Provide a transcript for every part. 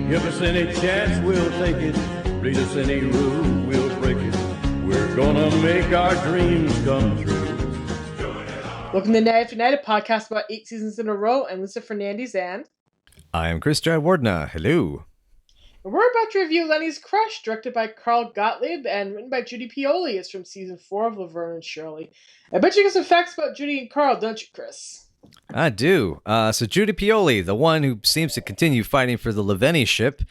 Give us any chance, we'll take it. Read us any rule, we'll break it. We're gonna make our dreams come true. Welcome to Night After Night, a podcast about 8 seasons in a row. I'm Lisa Fernandes, and I am Chris Jayawardena. Hello. We're about to review Lenny's Crush, directed by Carl Gottlieb and written by Judy Pioli. It's from season 4 of Laverne and Shirley. I bet you got some facts about Judy and Carl, don't you, Chris? I do. So Judy Pioli, the one who seems to continue fighting for the Lavernes ship.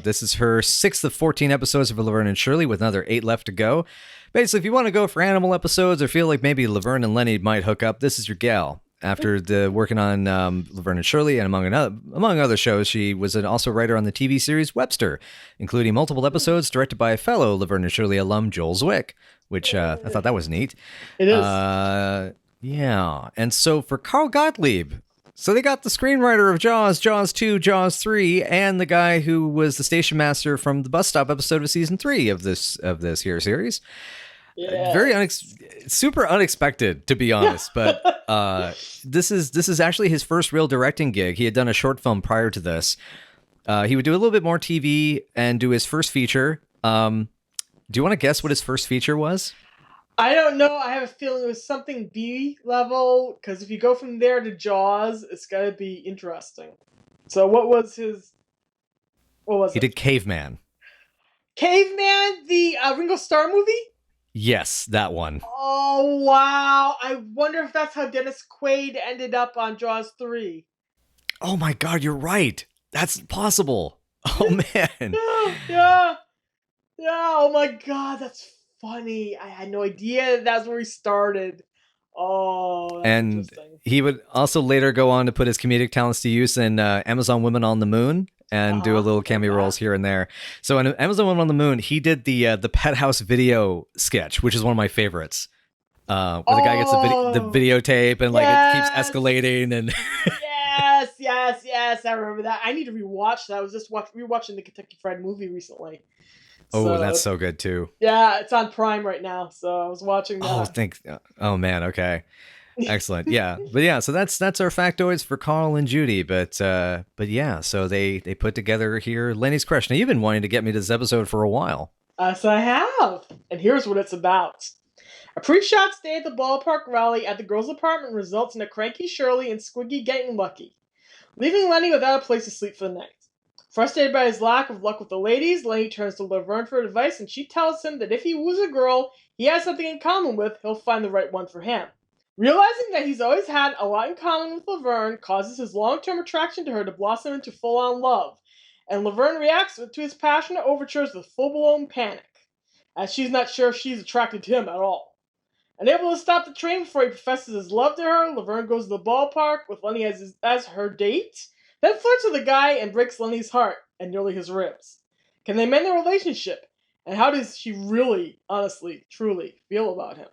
This is her 6th of 14 episodes of Laverne and Shirley, with another 8 left to go. Basically, if you want to go for animal episodes or feel like maybe Laverne and Lenny might hook up, this is your gal. After working on Laverne and Shirley and among other shows, she was also a writer on the TV series Webster, including multiple episodes directed by a fellow Laverne and Shirley alum, Joel Zwick, which I thought that was neat. It is. Yeah. And so for Carl Gottlieb, so they got the screenwriter of Jaws, Jaws 2, Jaws 3, and the guy who was the station master from the bus stop episode of season 3 of this here series. Yeah. Very super unexpected, to be honest, but this is actually his first real directing gig. He had done a short film prior to this. He would do a little bit more TV and do his first feature. Do you want to guess what his first feature was? I don't know. I have a feeling it was something B level, because if you go from there to Jaws, it's got to be interesting. So what was it? He did Caveman. Caveman, the Ringo Starr movie? Yes, that one. Oh, wow. I wonder if that's how Dennis Quaid ended up on Jaws 3. Oh my God, you're right. That's possible. Oh man. Yeah. Oh my God, that's funny. I had no idea that's where he started. Oh, that's and interesting. He would also later go on to put his comedic talents to use in Amazon Women on the Moon and do a little cameo roles here and there. So in Amazon Women on the Moon, he did the Pet House video sketch, which is one of my favorites. Where the guy gets the videotape and it keeps escalating and yes, I remember that. I need to rewatch that. I was just rewatching the Kentucky Fried Movie recently. Oh, that's so good too. Yeah, it's on Prime right now, so I was watching that. Oh man, okay. Excellent. Yeah. But yeah, so that's our factoids for Carl and Judy. But yeah, so they put together here Lenny's Crush. Now you've been wanting to get me to this episode for a while. So I have. And here's what it's about. A pre-shot stay at the ballpark rally at the girls' apartment results in a cranky Shirley and Squiggy getting lucky, leaving Lenny without a place to sleep for the night. Frustrated by his lack of luck with the ladies, Lenny turns to Laverne for advice, and she tells him that if he woos a girl he has something in common with, he'll find the right one for him. Realizing that he's always had a lot in common with Laverne causes his long-term attraction to her to blossom into full-on love, and Laverne reacts to his passionate overtures with full-blown panic, as she's not sure if she's attracted to him at all. Unable to stop the train before he professes his love to her, Laverne goes to the ballpark with Lenny as her date, then flirts with the guy and breaks Lenny's heart and nearly his ribs. Can they mend their relationship? And how does she really, honestly, truly feel about him?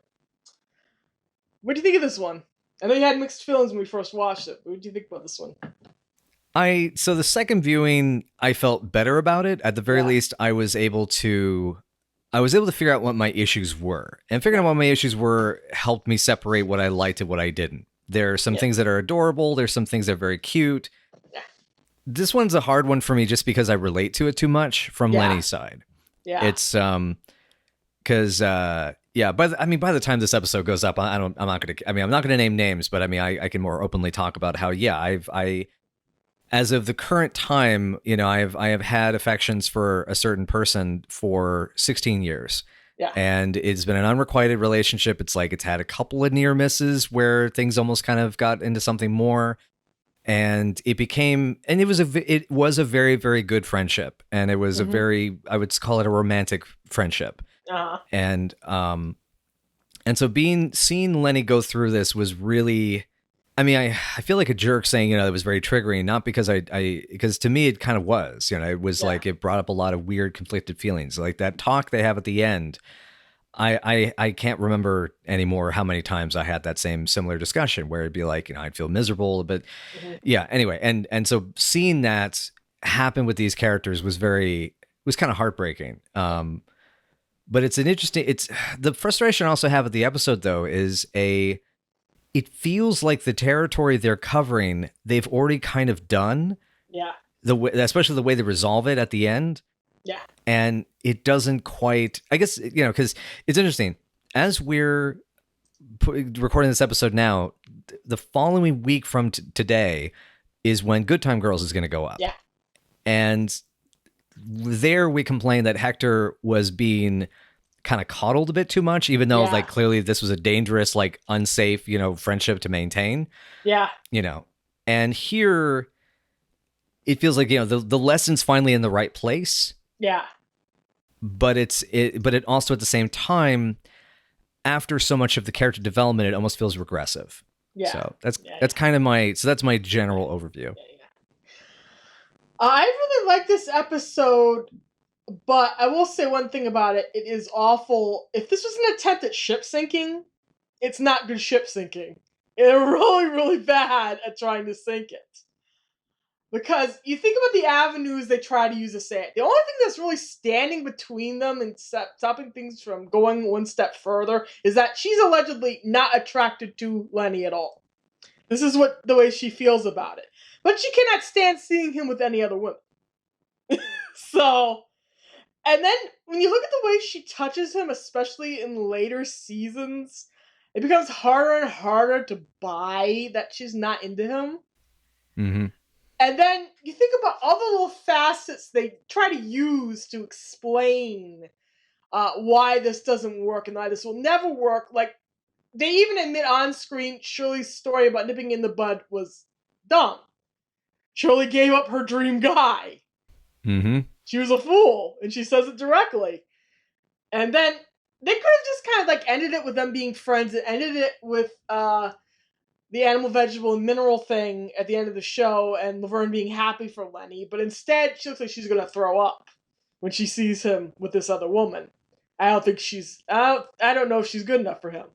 What do you think of this one? I know you had mixed feelings when we first watched it. What do you think about this one? So the second viewing, I felt better about it. At the very least, I was able to figure out what my issues were. And figuring out what my issues were helped me separate what I liked and what I didn't. There are some things that are adorable. There's some things that are very cute. This one's a hard one for me just because I relate to it too much from Lenny's side. Yeah. It's because by the time this episode goes up, I'm not gonna name names, but I can more openly talk about how I as of the current time, I have had affections for a certain person for 16 years. Yeah. And it's been an unrequited relationship. It's had a couple of near misses where things almost kind of got into something more. And it was a very, very good friendship. And it was a very, I would call it a romantic friendship. Uh-huh. And so seeing Lenny go through this was really, I feel like a jerk saying, it was very triggering, not because because to me it kind of was, it was it brought up a lot of weird conflicted feelings. Like that talk they have at the end, I can't remember anymore how many times I had that similar discussion where it'd be I'd feel miserable, but anyway. And so seeing that happen with these characters was kind of heartbreaking. But it's the frustration I also have with the episode though is it feels like the territory they're covering, they've already kind of done. Yeah. especially the way they resolve it at the end. Yeah. And it doesn't quite, I guess, because it's interesting. As we're recording this episode now, the following week from today is when Good Time Girls is going to go up. Yeah. And there we complained that Hector was being kind of coddled a bit too much, even though like clearly this was a dangerous, like unsafe, friendship to maintain. Yeah. And here it feels like, the lesson's finally in the right place. Yeah. But it also at the same time, after so much of the character development, it almost feels regressive. Yeah. So that's kind of that's my general overview. I really like this episode, but I will say one thing about it. It is awful. If this was an attempt at ship sinking, it's not good ship sinking. They're really, really bad at trying to sink it. Because you think about the avenues they try to use to say it. The only thing that's really standing between them and stopping things from going one step further is that she's allegedly not attracted to Lenny at all. This is the way she feels about it. But she cannot stand seeing him with any other women. So, and then when you look at the way she touches him, especially in later seasons, it becomes harder and harder to buy that she's not into him. Mm-hmm. And then you think about all the little facets they try to use to explain why this doesn't work and why this will never work. Like, they even admit on screen Shirley's story about nipping in the bud was dumb. Shirley gave up her dream guy. Mm-hmm. She was a fool, and she says it directly. And then they could have just kind of like ended it with them being friends and ended it with the animal, vegetable, and mineral thing at the end of the show and Laverne being happy for Lenny. But instead, she looks like she's going to throw up when she sees him with this other woman. I don't know if she's good enough for him.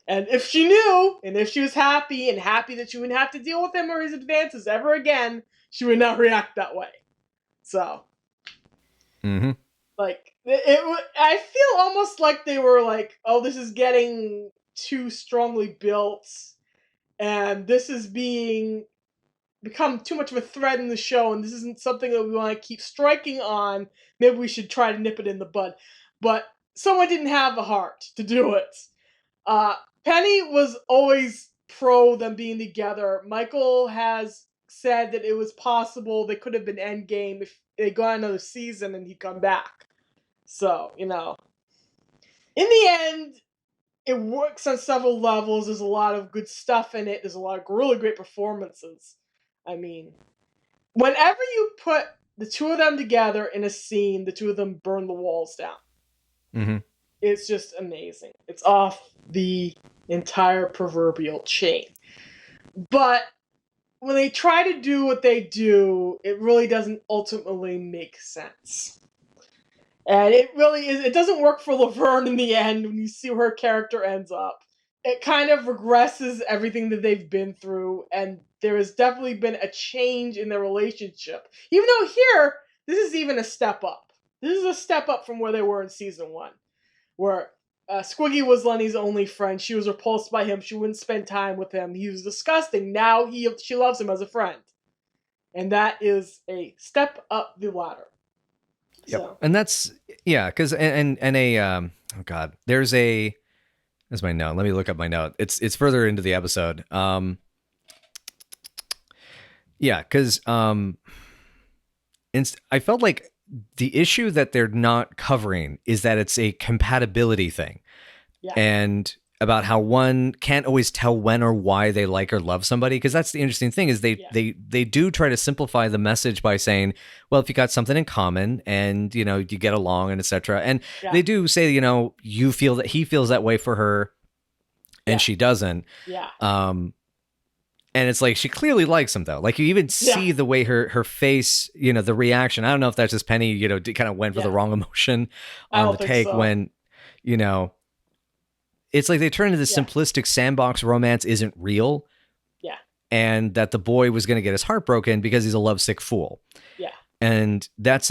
And if she knew, and if she was happy that she wouldn't have to deal with him or his advances ever again, she would not react that way. So, like, I feel almost like they were like, oh, this is getting too strongly built, and this is become too much of a thread in the show, and this isn't something that we want to keep striking on. Maybe we should try to nip it in the bud. But someone didn't have the heart to do it. Penny was always pro them being together. Michael has said that it was possible they could have been endgame if they got another season and he'd come back. So, in the end, it works on several levels. There's a lot of good stuff in it. There's a lot of really great performances. I mean, whenever you put the two of them together in a scene, the two of them burn the walls down. Mm-hmm. It's just amazing. It's off the entire proverbial chain. But when they try to do what they do, it really doesn't ultimately make sense. And it doesn't work for Laverne in the end when you see where her character ends up. It kind of regresses everything that they've been through, and there has definitely been a change in their relationship. Even though here, this is even a step up. This is a step up from where they were in season 1, where Squiggy was Lenny's only friend. She was repulsed by him. She wouldn't spend time with him. He was disgusting. Now she loves him as a friend. And that is a step up the ladder. Yep. So. And that's, because, there's my note. Let me look up my note. It's further into the episode. Because I felt like the issue that they're not covering is that it's a compatibility thing. Yeah. And about how one can't always tell when or why they like or love somebody. Because that's the interesting thing is they do try to simplify the message by saying, well, if you got something in common and, you get along and etc. And they do say, you feel that he feels that way for her and she doesn't. Yeah. And it's like, she clearly likes him though. Like you even see the way her face, the reaction. I don't know if that's just Penny, kind of went for the wrong emotion on the take when, it's like they turn into this simplistic sandbox romance isn't real. Yeah. And that the boy was going to get his heart broken because he's a lovesick fool. Yeah. And that's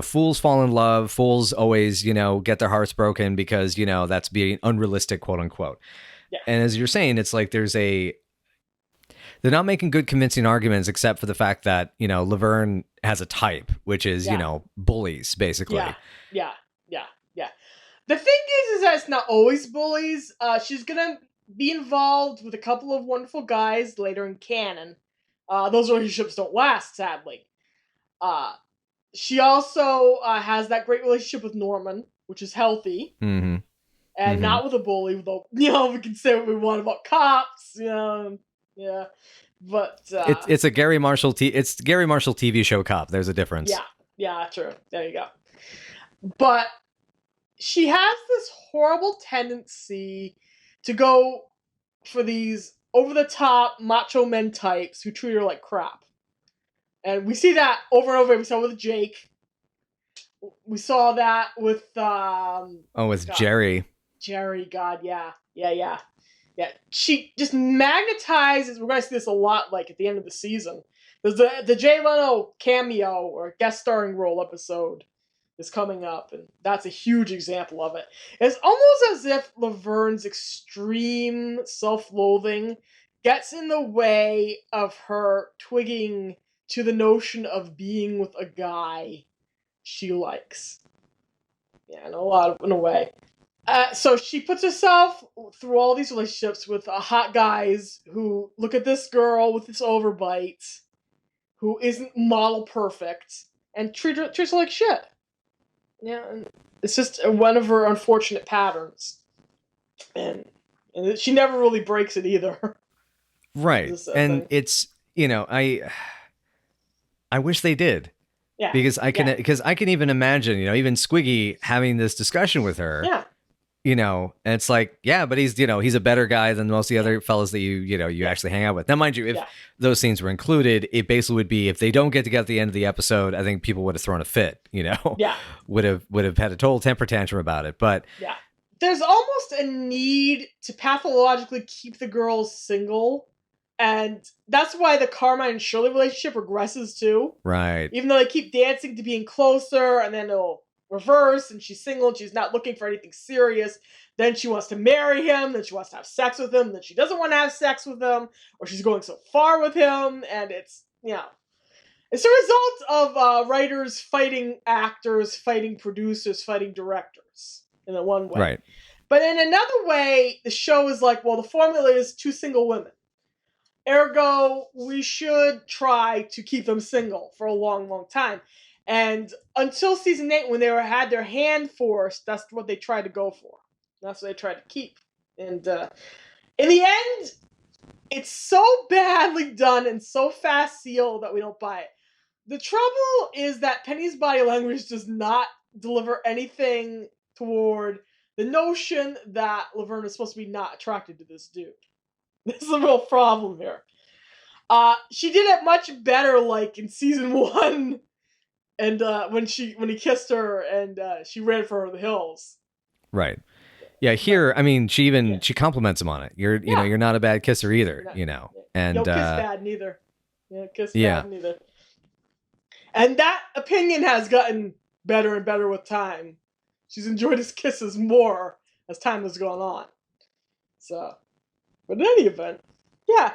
fools fall in love. Fools always, get their hearts broken because, that's being unrealistic, quote unquote. Yeah. And as you're saying, it's like there's they're not making good convincing arguments, except for the fact that, you know, Laverne has a type, which is, you know, bullies, basically. Yeah. The thing is that it's not always bullies. She's gonna be involved with a couple of wonderful guys later in canon. Those relationships don't last, sadly. She also has that great relationship with Norman, which is healthy, and not with a bully. Though, you know, we can say what we want about cops, you know, yeah. But it's a Gary Marshall TV show cop. There's a difference. Yeah, true. There you go. But she has this horrible tendency to go for these over-the-top macho men types who treat her like crap. And we see that over and over. We saw it with Jake. We saw that with... Jerry. Jerry, God, yeah. She just magnetizes... We're going to see this a lot, like, at the end of the season. There's the Jay Leno cameo or guest starring role episode is coming up, and that's a huge example of it. It's almost as if Laverne's extreme self-loathing gets in the way of her twigging to the notion of being with a guy she likes. Yeah, in a way. So she puts herself through all these relationships with hot guys who look at this girl with this overbite, who isn't model perfect, and treat her like shit. Yeah, and it's just one of her unfortunate patterns. And she never really breaks it either. Right. And it's, you know, I wish they did. Yeah. Because I can even imagine, you know, even Squiggy having this discussion with her. Yeah. You know, and it's like, yeah, but he's, you know, he's a better guy than most of the other fellas that you actually hang out with. Now, mind you, if those scenes were included, it basically would be, if they don't get together at the end of the episode, I think people would have thrown a fit, you know? Yeah. would have had a total temper tantrum about it. But yeah. There's almost a need to pathologically keep the girls single. And that's why the Carmine and Shirley relationship regresses too. Right. Even though they keep dancing to being closer, and then it'll reverse, and she's single and she's not looking for anything serious. Then she wants to marry him, then she wants to have sex with him, then she doesn't want to have sex with him, or she's going so far with him, and it's, you know, it's a result of writers fighting actors, fighting producers, fighting directors in a one way. Right. But in another way, the show is like, well, the formula is two single women. Ergo, we should try to keep them single for a long, long time. And until season 8, when they had their hand forced, that's what they tried to go for. That's what they tried to keep. And in the end, it's so badly done and so fast sealed that we don't buy it. The trouble is that Penny's body language does not deliver anything toward the notion that Laverne is supposed to be not attracted to this dude. This is a real problem here. She did it much better, like in season 1, and when he kissed her and she ran for the hills. Right. Yeah. Here, I mean, she compliments him on it. You know, you're not a bad kisser either. You know, and no kiss bad neither. Yeah, kiss bad neither. And that opinion has gotten better and better with time. She's enjoyed his kisses more as time has gone on. So. But in any event, yeah.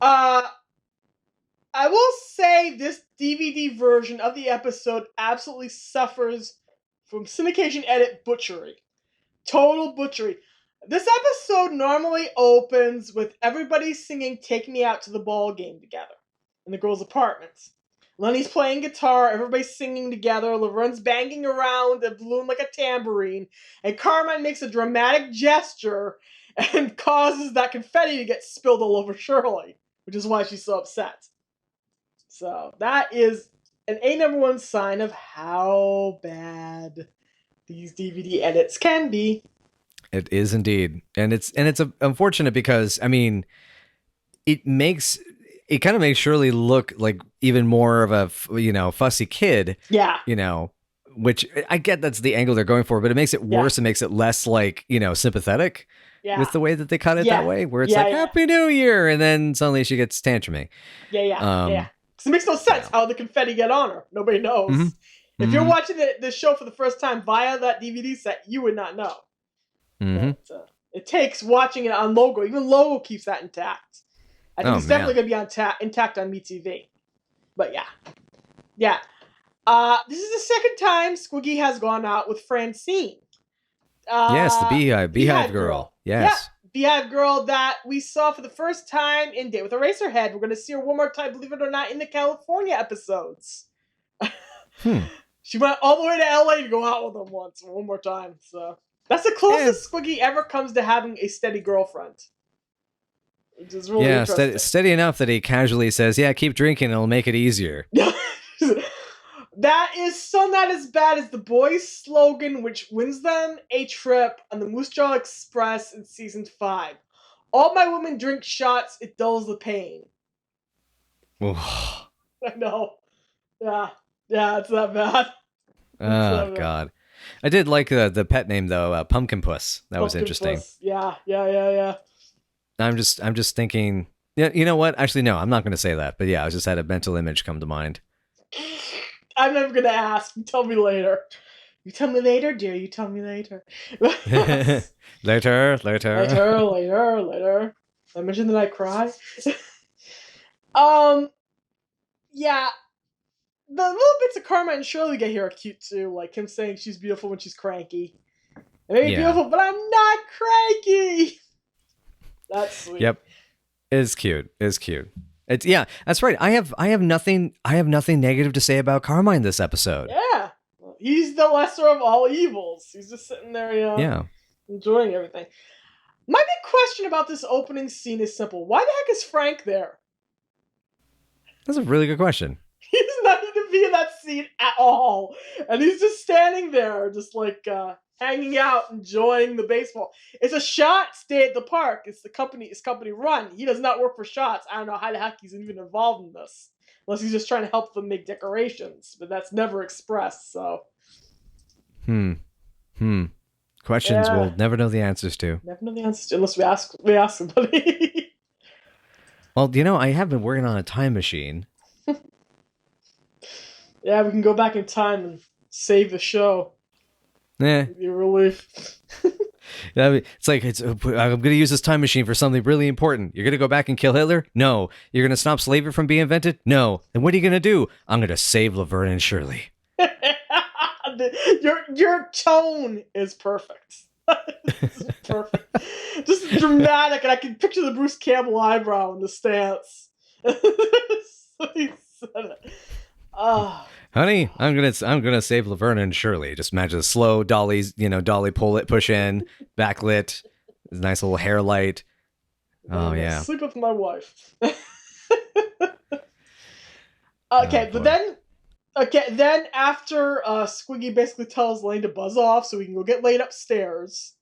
I will say this DVD version of the episode absolutely suffers from syndication edit butchery. Total butchery. This episode normally opens with everybody singing Take Me Out to the Ball Game together in the girls' apartments. Lenny's playing guitar, everybody's singing together, Laverne's banging around a balloon like a tambourine, and Carmine makes a dramatic gesture and causes that confetti to get spilled all over Shirley, which is why she's so upset. So that is an #1 sign of how bad these DVD edits can be. It is indeed, and it's unfortunate because, I mean, it kind of makes Shirley look like even more of a, you know, fussy kid. Yeah. You know, which I get that's the angle they're going for, but it makes it worse. It makes it less, like, you know, sympathetic. Yeah. With the way that they cut it that way, where it's like, Happy New Year, and then suddenly she gets tantrumy. Yeah. Because it makes no sense how the confetti get on her. Nobody knows. Mm-hmm. If you're watching the show for the first time via that DVD set, you would not know. Mm-hmm. But, it takes watching it on Logo. Even Logo keeps that intact. I think Oh, it's definitely man. going to be intact on MeTV. But yeah. This is the second time Squiggy has gone out with Francine. Yes, the Beehive Girl. Yeah, Yes. Beehive Girl that we saw for the first time in Date with Eraserhead. We're going to see her one more time, believe it or not, in the California episodes. She went all the way to LA to go out with him one more time. So that's the closest Squiggy ever comes to having a steady girlfriend. Which is really interesting. Steady enough that he casually says, "Yeah, keep drinking, it'll make it easier." That is so not as bad as the boys' slogan, which wins them a trip on the Moose Jaw Express in season 5. All my women drink shots, it dulls the pain. I know. Yeah, it's that bad. Oh, God. I did like the pet name, though, Pumpkin Puss. That was interesting. Puss. Yeah. I'm just thinking, yeah, you know what? Actually, no, I'm not going to say that. But yeah, I just had a mental image come to mind. I'm never going to ask. You tell me later. You tell me later, dear. You tell me later. Later. I mentioned that I cry. Yeah. The little bits of Karma and Shirley get here are cute too. Like him saying she's beautiful when she's cranky. I may be beautiful, but I'm not cranky. That's sweet. Yep. It's cute. It's that's right. I have nothing negative to say about Carmine this episode. Yeah. He's the lesser of all evils. He's just sitting there, enjoying everything. My big question about this opening scene is simple. Why the heck is Frank there? That's a really good question. He does not need to be in that scene at all. And he's just standing there, just like hanging out, enjoying the baseball. It's a shot stay at the park. It's company run. He does not work for Shots. I don't know how the heck he's even involved in this. Unless he's just trying to help them make decorations. But that's never expressed, so. Questions we'll never know the answers to. Never know the answers to, unless we ask somebody. Well, I have been working on a time machine. Yeah, we can go back in time and save the show. It'd be a relief. It's like I'm going to use this time machine for something really important. You're going to go back and kill Hitler? No. You're going to stop slavery from being invented? No. And what are you going to do? I'm going to save Laverne and Shirley. Your tone is perfect. Perfect. Just dramatic, and I can picture the Bruce Campbell eyebrow in the stance. He said it. Honey, I'm gonna save Laverne and Shirley. Just imagine a slow dolly push in, backlit, nice little hair light. Oh yeah. Sleep with my wife. Then after Squiggy basically tells Lane to buzz off so we can go get laid upstairs,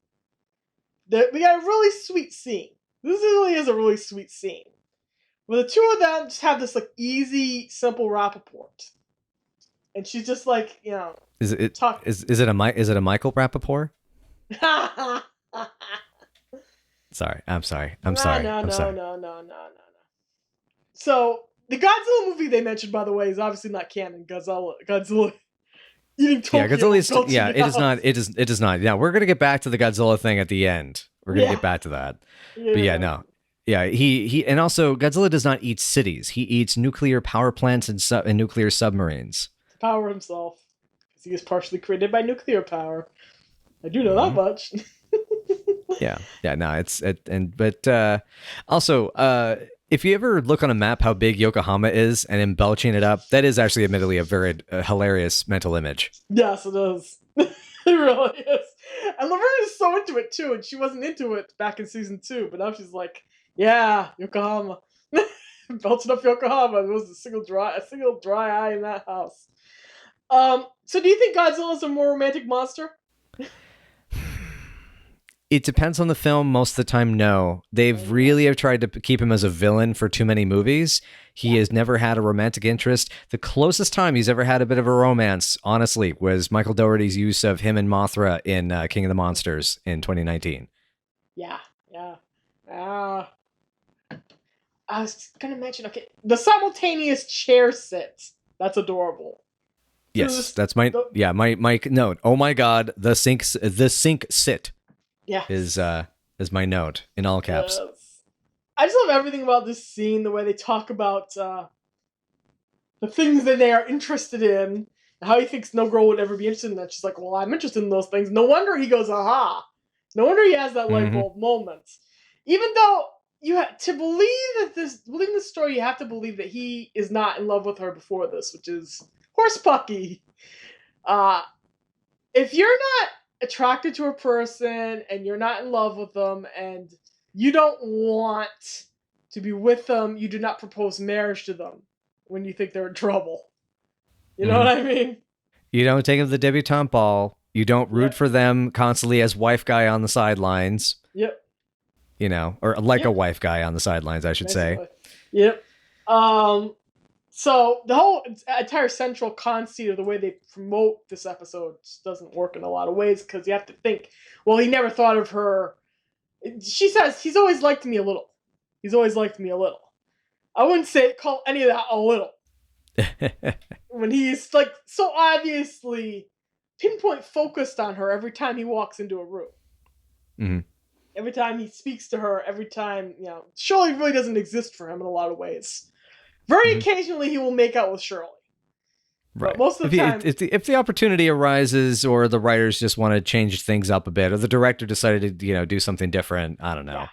we got a really sweet scene. This really is a really sweet scene. Where the two of them just have this like easy, simple rapport. And she's just like, Is it a Michael Rappaport? Sorry. I'm sorry. No. So the Godzilla movie they mentioned, by the way, is obviously not canon. Godzilla eating Tokyo. Yeah, Godzilla's. Yeah, it is not. It does not. Yeah, we're gonna get back to the Godzilla thing at the end. We're gonna get back to that. Yeah. But yeah, no. Yeah, he and also Godzilla does not eat cities. He eats nuclear power plants and nuclear submarines. To power himself, because he is partially created by nuclear power. I do know that much. Also, if you ever look on a map how big Yokohama is and embellishing it up, that is actually admittedly a very hilarious mental image. Yes, it is. It really is. And Laverne is so into it too, and she wasn't into it back in season 2, but now she's like, yeah, Yokohama. Belching up Yokohama. There was a single dry eye in that house. So do you think Godzilla is a more romantic monster? It depends on the film. Most of the time, no. They've really have tried to keep him as a villain for too many movies. He has never had a romantic interest. The closest time he's ever had a bit of a romance, honestly, was Michael Dougherty's use of him and Mothra in King of the Monsters in 2019. Yeah. I was going to mention, the simultaneous chair sit. That's adorable. Yes, that's my note. Oh my God, the sink sit. Yeah. Is my note in all caps. Yes. I just love everything about this scene, the way they talk about the things that they are interested in, and how he thinks no girl would ever be interested in that. She's like, well, I'm interested in those things. No wonder he goes, aha. No wonder he has that light bulb moment. Even though you have to believe this story, you have to believe that he is not in love with her before this, which is horsepucky. If you're not attracted to a person and you're not in love with them and you don't want to be with them, you do not propose marriage to them when you think they're in trouble. You know what I mean? You don't take them to the debutante ball. You don't root for them constantly as wife guy on the sidelines. Yep. You know, or like a wife guy on the sidelines, I should say. Yep. So the whole entire central conceit of the way they promote this episode just doesn't work in a lot of ways, because you have to think, well, he never thought of her. She says, he's always liked me a little. He's always liked me a little. I wouldn't call any of that a little. When he's like so obviously pinpoint focused on her every time he walks into a room. Mm-hmm. Every time he speaks to her, every time, Shirley really doesn't exist for him in a lot of ways. Very occasionally he will make out with Shirley. Right. But most of the time... If the opportunity arises, or the writers just want to change things up a bit, or the director decided to, do something different, I don't know.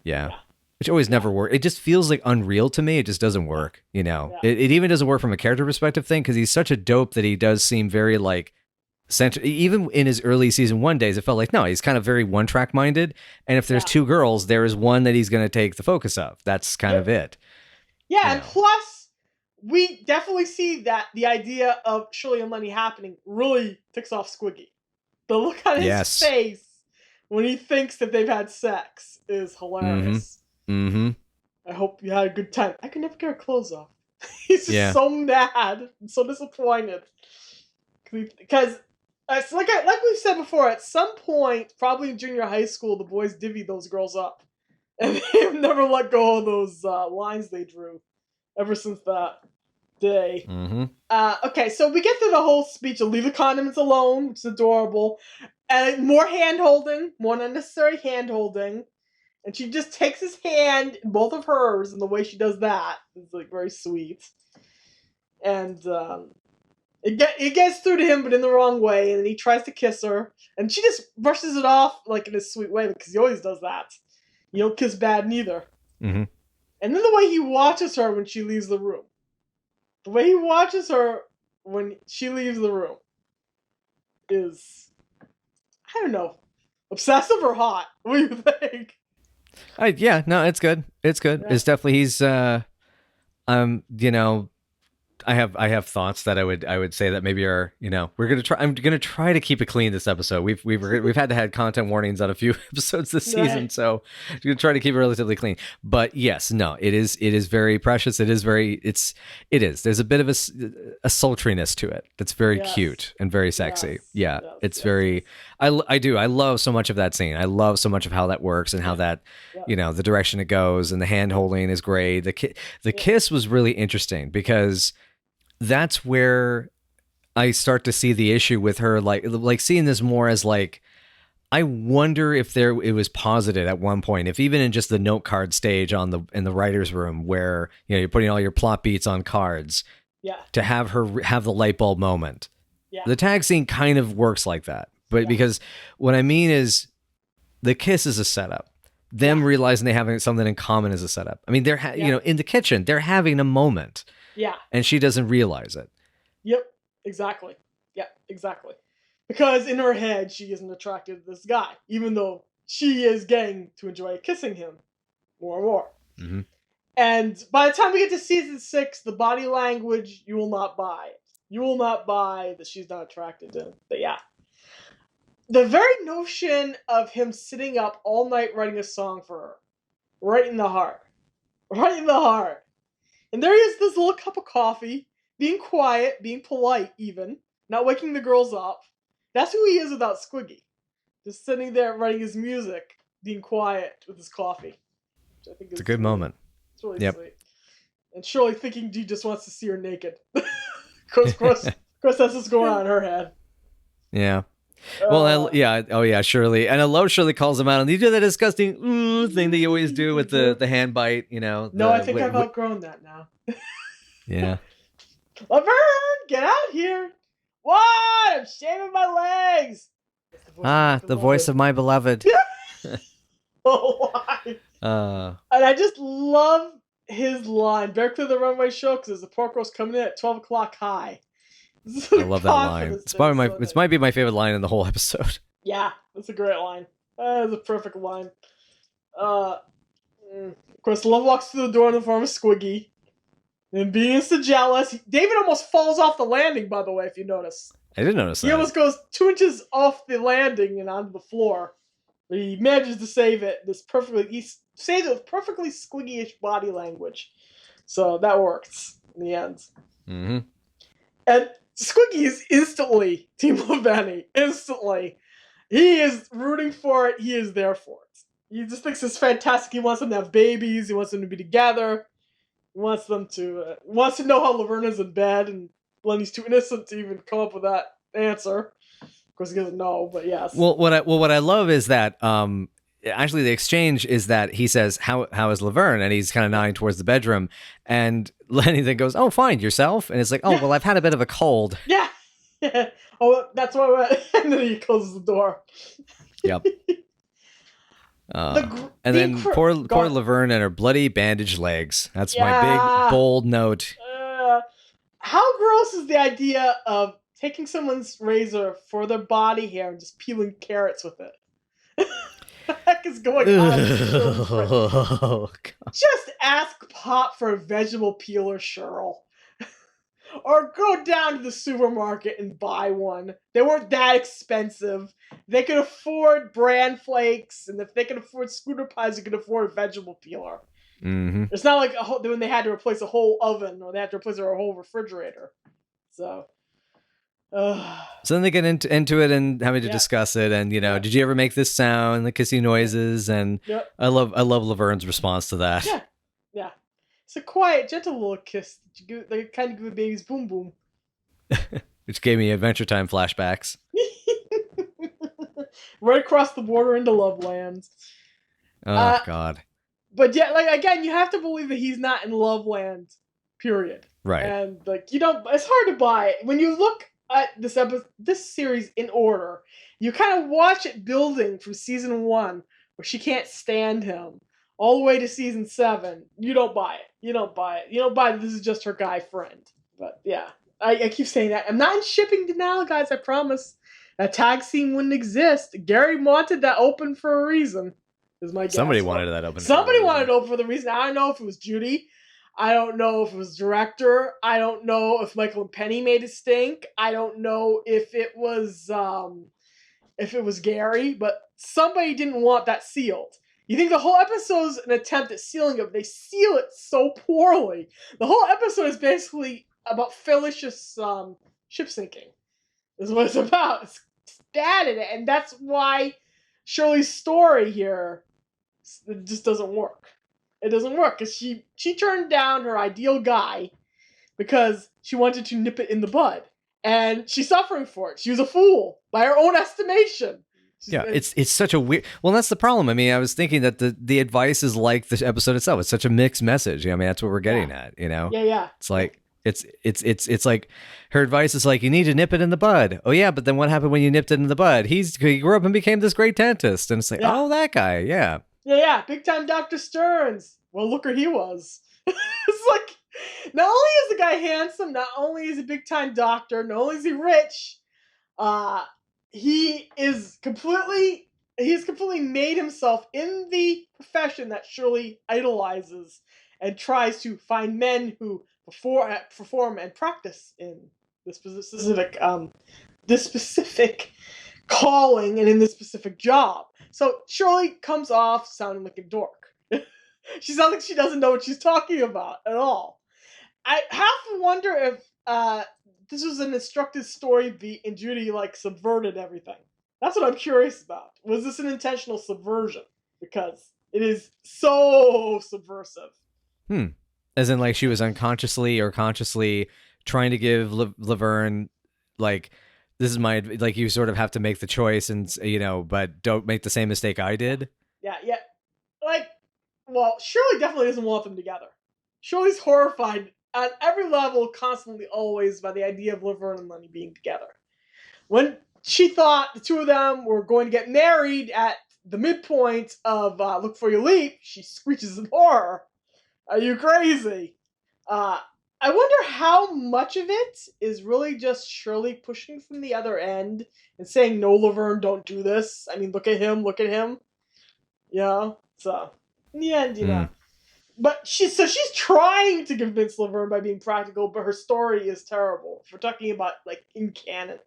Yeah. Which always never works. It just feels like unreal to me. It just doesn't work, Yeah. It even doesn't work from a character perspective thing, because he's such a dope that he does seem very, even in his early season 1 days, it felt like, no, he's kind of very one-track minded, and if there's two girls, there is one that he's going to take the focus of. That's kind of it. Yeah, and plus, we definitely see that the idea of Shirley and Lenny happening really ticks off Squiggy. The look on his face when he thinks that they've had sex is hilarious. Mm-hmm. I hope you had a good time. I could never get her clothes off. He's just so mad and so disappointed. Because, like we've said before, at some point, probably in junior high school, the boys divvied those girls up. And they've never let go of those lines they drew ever since that day. Mm-hmm. Okay, so we get through the whole speech of leave the condiments alone, which is adorable. And more hand-holding, more unnecessary hand-holding. And she just takes his hand in both of hers, and the way she does that is very sweet. And it gets through to him, but in the wrong way, and then he tries to kiss her, and she just brushes it off in a sweet way, because he always does that. You don't kiss bad neither. Mm-hmm. And then the way he watches her when she leaves the room. The way he watches her when she leaves the room is, I don't know, obsessive or hot? What do you think? No, it's good. It's good. Yeah. It's definitely, he's, I have thoughts that I would say that maybe are, we're going to try, I'm going to try to keep it clean this episode. We've had to have content warnings on a few episodes this season, so I'm going to try to keep it relatively clean. But yes, no, it is very precious. It is. There's a bit of a sultriness to it. That's very cute and very sexy. It's very, I love so much of that scene. I love so much of how that works and how that, the direction it goes, and the hand holding is great. The kiss was really interesting, because that's where I start to see the issue with her, like seeing this more as I wonder if it was posited at one point, if even in just the note card stage in the writer's room, where you're putting all your plot beats on cards, to have her have the light bulb moment. The tag scene kind of works like that, but because what I mean is the kiss is a setup. Them realizing they have something in common is a setup. I mean, they're in the kitchen, they're having a moment. Yeah. And she doesn't realize it. Yep, exactly. Yeah, exactly. Because in her head, she isn't attracted to this guy, even though she is getting to enjoy kissing him more and more. Mm-hmm. And by the time we get to season 6, the body language, you will not buy it. You will not buy that she's not attracted to him. But yeah. The very notion of him sitting up all night writing a song for her, right in the heart. Right in the heart. And there he is, this little cup of coffee, being quiet, being polite even, not waking the girls up. That's who he is without Squiggy. Just sitting there writing his music, being quiet with his coffee. Which I think it's a good moment. It's really sweet. And Shirley thinking he just wants to see her naked. Of course, that's what's going on in her head. Yeah. Well, Shirley, and I love Shirley calls him out, and you do that disgusting thing that you always do with the hand bite, No, I think I've outgrown that now. Yeah. Laverne, get out here! What? I'm shaving my legs. The voice of my beloved. Oh, why? And I just love his line. Back to the runway show because the pork roast coming in at 12 o'clock high. I love that line. It's probably it might be my favorite line in the whole episode. Yeah, that's a great line. That's a perfect line. Of course, Love walks through the door in the form of Squiggy. And being so jealous, David almost falls off the landing, by the way, if you notice. I did notice that. He almost goes 2 inches off the landing and onto the floor. But he manages to save it. He saves it with perfectly Squiggy-ish body language. So that works in the end. Mm-hmm. And Squiggy is instantly Team Laverne. Instantly. He is rooting for it. He is there for it. He just thinks it's fantastic. He wants them to have babies. He wants them to be together. He wants them to wants to know how Laverne is in bed, and Lenny's too innocent to even come up with that answer. Of course, he doesn't know, but yes. Well, what I love is that actually the exchange is that he says, "How is Laverne?" and he's kind of nodding towards the bedroom, and Lenny then goes, "Oh, fine, yourself," and it's like, "Oh, well, I've had a bit of a cold." Yeah. Oh, that's why I went. And then he closes the door. Yep. And then poor Laverne and her bloody bandaged legs. That's my big, bold note. How gross is the idea of taking someone's razor for their body hair and just peeling carrots with it? What the heck is going on? Oh, God. Just ask Pop for a vegetable peeler, Cheryl. Or go down to the supermarket and buy one. They weren't that expensive. They could afford bran flakes, and if they can afford scooter pies, they could afford a vegetable peeler. Mm-hmm. It's not like when they had to replace a whole oven or they had to replace their whole refrigerator. So then they get into it and having to discuss it, and did you ever make this sound, the kissy noises, and I love Laverne's response to that. Yeah. It's a quiet, gentle little kiss that they kind of give the babies boom boom. Which gave me Adventure Time flashbacks. Right across the border into Loveland. Oh, God. But yeah, again, you have to believe that he's not in Loveland, period. Right. And it's hard to buy it. When you look at this series in order, you kind of watch it building from season 1, where she can't stand him, all the way to season 7. You don't buy it. You don't buy that this is just her guy friend. But yeah, I keep saying that. I'm not in shipping denial, guys, I promise. That tag scene wouldn't exist. Gary wanted that open for a reason, is my guess. Somebody wanted that open. Somebody wanted it open for the reason. I don't know if it was Judy. I don't know if it was director. I don't know if Michael and Penny made it stink. I don't know if it was Gary, but somebody didn't want that sealed. You think the whole episode's an attempt at sealing it, but they seal it so poorly. The whole episode is basically about fallacious ship sinking. Is what it's about. It's bad in it, and that's why Shirley's story here just doesn't work. It doesn't work because she turned down her ideal guy because she wanted to nip it in the bud, and she's suffering for it. She was a fool by her own estimation. It's such a weird. Well, that's the problem. I mean, I was thinking that the advice is like the episode itself. It's such a mixed message. I mean, that's what we're getting at. Yeah. It's like it's like her advice is like, you need to nip it in the bud. Oh yeah, but then what happened when you nipped it in the bud? He grew up and became this great dentist, and it's like, oh, that guy, yeah. Yeah, big time Dr. Stearns. Well, look where he was. It's like, not only is the guy handsome, not only is he a big time doctor, not only is he rich, he's completely made himself in the profession that Shirley idolizes and tries to find men who perform and practice in this specific calling and in this specific job. So Shirley comes off sounding like a dork. She sounds like she doesn't know what she's talking about at all. I have to wonder if this was an instructive story beat and Judy subverted everything. That's what I'm curious about. Was this an intentional subversion? Because it is so subversive. As in, she was unconsciously or consciously trying to give Laverne, the this is my, like, you sort of have to make the choice and, but don't make the same mistake I did. Yeah. Like, well, Shirley definitely doesn't want them together. Shirley's horrified on every level, constantly, always, by the idea of Laverne and Lenny being together. When she thought the two of them were going to get married at the midpoint of Look For Your Leap, she screeches in horror. Are you crazy? I wonder how much of it is really just Shirley pushing from the other end and saying, no, Laverne, don't do this. I mean, look at him. So, in the end, But she's trying to convince Laverne by being practical, but her story is terrible. If we're talking about, like, in canon.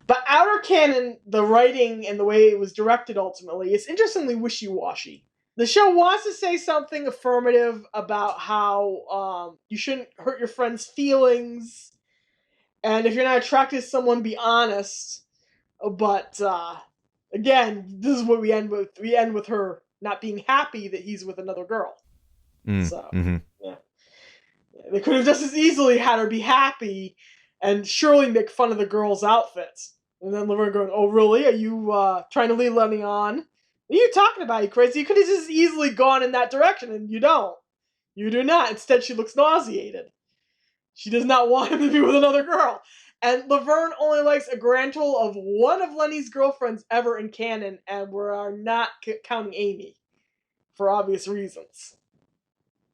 But outer canon, the writing and the way it was directed ultimately is interestingly wishy-washy. The show wants to say something affirmative about how you shouldn't hurt your friend's feelings, and if you're not attracted to someone, be honest. But, again, this is what we end with. We end with her not being happy that he's with another girl. So, yeah. They could have just as easily had her be happy and Shirley make fun of the girl's outfits. And then Laverne going, oh, really? Are you trying to lead Lenny on? What are you talking about, you crazy? You could have just easily gone in that direction, and you don't. You do not. Instead, she looks nauseated. She does not want him to be with another girl. And Laverne only likes a grand total of one of Lenny's girlfriends ever in canon, and we are not counting Amy, for obvious reasons.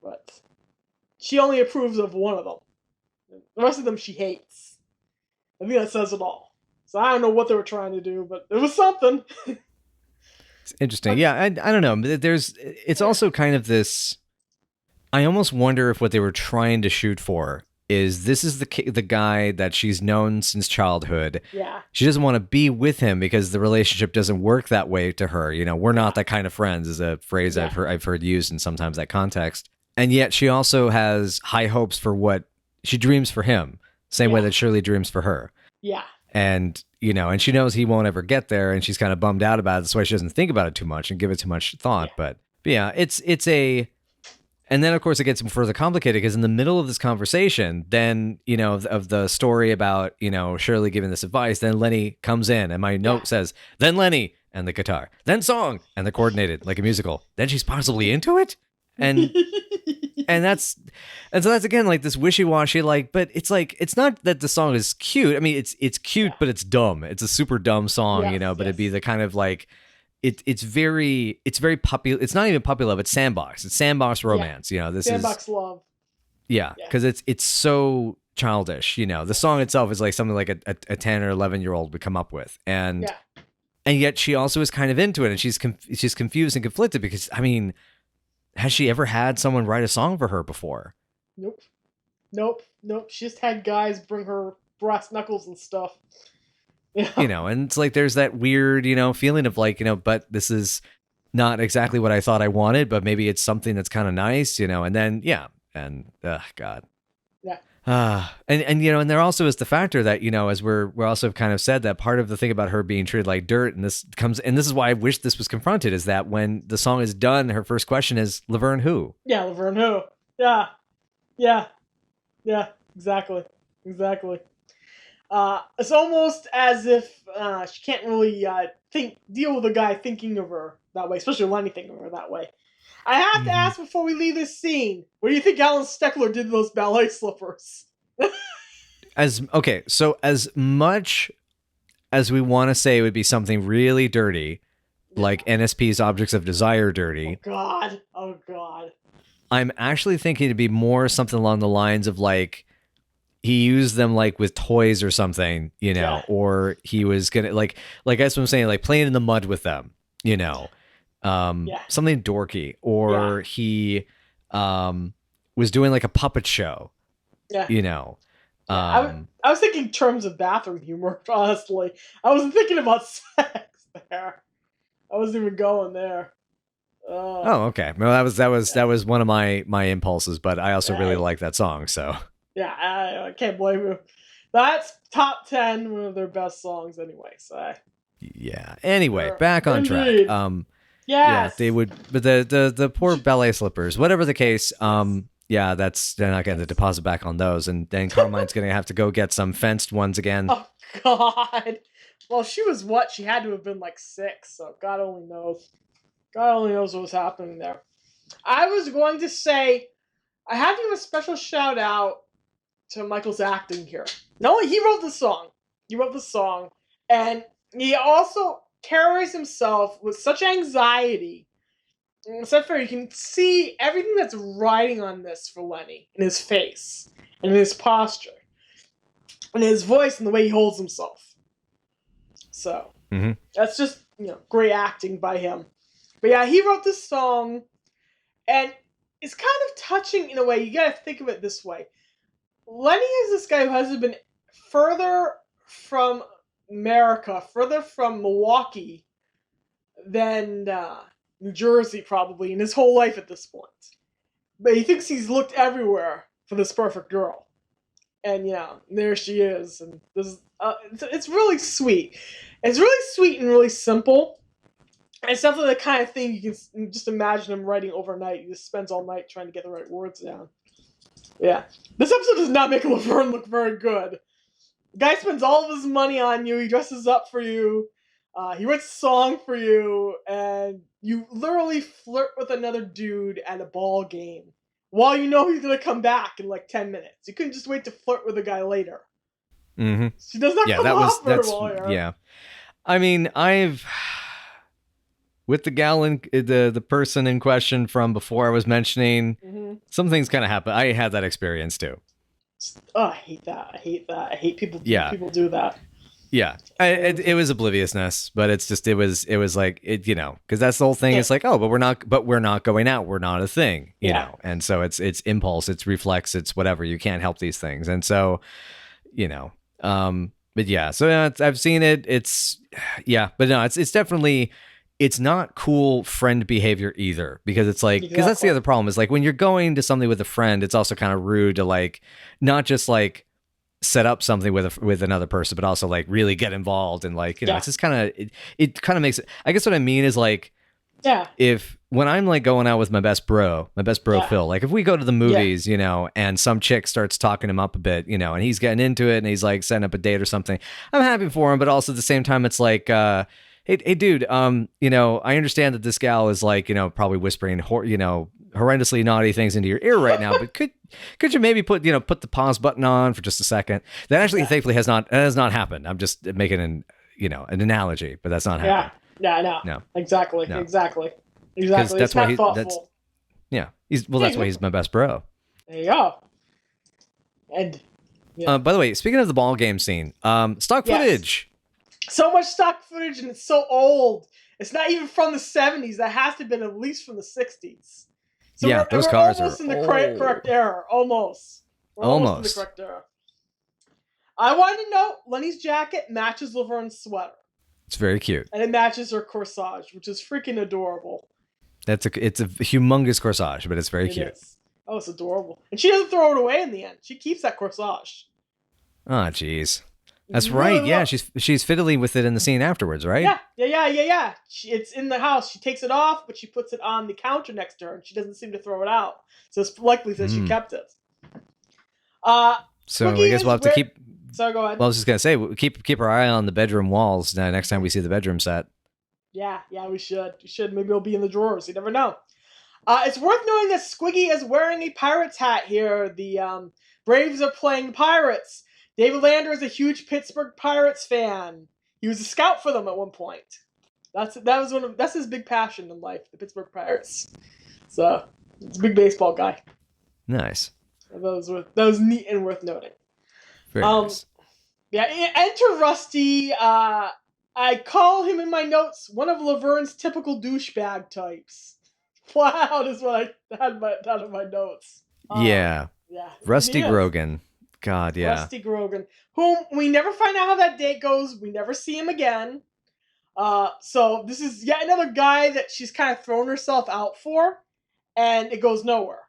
But she only approves of one of them. The rest of them she hates. I think that says it all. So I don't know what they were trying to do, but it was something. It's interesting. Yeah, I don't know. It's also kind of this, I almost wonder if what they were trying to shoot for is this is the guy that she's known since childhood. Yeah. She doesn't want to be with him because the relationship doesn't work that way to her. We're not that kind of friends is a phrase I've heard used in sometimes that context. And yet she also has high hopes for what she dreams for him, same way that Shirley dreams for her. Yeah. And, and she knows he won't ever get there, and she's kind of bummed out about it. That's why she doesn't think about it too much and give it too much thought. Yeah. But yeah, it's and then of course it gets further complicated because in the middle of this conversation, then, of the story about, Shirley giving this advice, then Lenny comes in and my note says, then Lenny and the guitar, then song and the coordinated like a musical. Then she's possibly into it. And so that's again like this wishy-washy, like, but it's like it's not that the song is cute. I mean, it's cute, but it's dumb. It's a super dumb song, but it'd be the kind of like it's very puppy. It's not even puppy love. It's sandbox. It's sandbox romance. This sandbox is love. Yeah, because it's so childish. The song itself is like something like a 10 or 11-year-old would come up with, and yet she also is kind of into it, and she's confused and conflicted because I mean. Has she ever had someone write a song for her before? Nope. She just had guys bring her brass knuckles and stuff. And it's like there's that weird, feeling of like, but this is not exactly what I thought I wanted, but maybe it's something that's kind of nice, and then, God. Yeah. And there also is the factor that, as we're also kind of said that part of the thing about her being treated like dirt, and this is why I wish this was confronted, is that when the song is done, her first question is, Laverne who? Yeah, Laverne who? Yeah, exactly. It's almost as if she can't really deal with a guy thinking of her that way, especially Lenny thinking of her that way. I have to ask before we leave this scene, what do you think Alan Steckler did to those ballet slippers? So as much as we want to say it would be something really dirty, like NSP's Objects of Desire dirty. Oh God. I'm actually thinking it'd be more something along the lines of like, he used them like with toys or something, or he was gonna like that's what I'm saying, like playing in the mud with them, something dorky, or he was doing like a puppet show. I was thinking in terms of bathroom humor, honestly. I wasn't thinking about sex there. I wasn't even going there. Oh, okay. Well, that was one of my impulses, but I also really like that song, so. Yeah, I can't blame you. That's top 10, one of their best songs anyway, so. Yeah. Anyway, back on track. Yes. Yeah, they would, but the poor ballet slippers, whatever the case, they're not getting the deposit back on those, and then Carmine's gonna have to go get some fenced ones again. Oh God. Well, she was what? She had to have been like 6, so God only knows. God only knows what was happening there. I was going to say, I have to give a special shout out to Michael's acting here. Not only he wrote the song, and he also carries himself with such anxiety. Except for you can see everything that's riding on this for Lenny in his face, and in his posture, and his voice, and the way he holds himself. So that's just great acting by him. But yeah, he wrote this song, and it's kind of touching in a way. You gotta think of it this way. Lenny is this guy who hasn't been further from America, further from Milwaukee than New Jersey probably in his whole life at this point. But he thinks he's looked everywhere for this perfect girl. And there she is. And this it's really sweet. It's really sweet and really simple. It's definitely the kind of thing you can just imagine him writing overnight. He just spends all night trying to get the right words down. Yeah. This episode does not make Laverne look very good. The guy spends all of his money on you. He dresses up for you. He writes a song for you. And you literally flirt with another dude at a ball game. While you know he's going to come back in like 10 minutes. You couldn't just wait to flirt with the guy later. Mm-hmm. She does not come off very well here. Yeah. I mean, with the gal the person in question from before I was mentioning, some things kind of happen. I had that experience too. Oh, I hate that. I hate people. People do that. Yeah, it was obliviousness, but it's just it was like it, because that's the whole thing. Yeah. It's like, oh, but we're not going out. We're not a thing, you know. And so it's impulse, it's reflex, it's whatever. You can't help these things, and so, but yeah. So I've seen it. But no, it's definitely. It's not cool friend behavior either, because it's like, because that's the other problem is like when you're going to something with a friend, it's also kind of rude to like, not just like set up something with another person, but also like really get involved and like, it's just kind of, it kind of makes it, I guess what I mean is like, if when I'm like going out with my best bro Phil, like if we go to the movies, and some chick starts talking him up a bit, and he's getting into it and he's like setting up a date or something, I'm happy for him, but also at the same time, it's like, Hey, dude, I understand that this gal is like, probably whispering, horrendously naughty things into your ear right now, but could you maybe put the pause button on for just a second? That actually, thankfully, has not happened. I'm just making an analogy, but that's not happened. No. Exactly. Because that's it's why not thoughtful. That's why he's my best bro. There you go. And by the way, speaking of the ball game scene, stock footage. So much stock footage, and it's so old. It's not even from the 70s. That has to have been at least from the 60s. So those we're cars almost are in the correct era. Almost. We're almost in the correct era. I wanted to note Lenny's jacket matches Laverne's sweater. It's very cute. And it matches her corsage, which is freaking adorable. It's a humongous corsage, but it's very cute. Is. Oh, it's adorable. And she doesn't throw it away in the end. She keeps that corsage. Oh, jeez. That's right. Yeah, she's fiddling with it in the scene afterwards, right? Yeah. It's in the house. She takes it off, but she puts it on the counter next to her, and she doesn't seem to throw it out. So it's likely that she kept it. So I guess we'll have to keep. Sorry, go ahead. Well, I was just gonna say, keep our eye on the bedroom walls next time we see the bedroom set. Yeah, we should. Maybe it'll be in the drawers. You never know. It's worth knowing that Squiggy is wearing a Pirates hat here. The Braves are playing Pirates. David Lander is a huge Pittsburgh Pirates fan. He was a scout for them at one point. That's his big passion in life, the Pittsburgh Pirates. So he's a big baseball guy. Nice. That was neat and worth noting. Very nice. Yeah, enter Rusty. I call him in my notes one of Laverne's typical douchebag types. Wow, that's what I had down in my notes. Yeah. Rusty Grogan. God, yeah. Rusty Grogan, whom we never find out how that date goes. We never see him again. So this is yet another guy that she's kind of thrown herself out for, and it goes nowhere.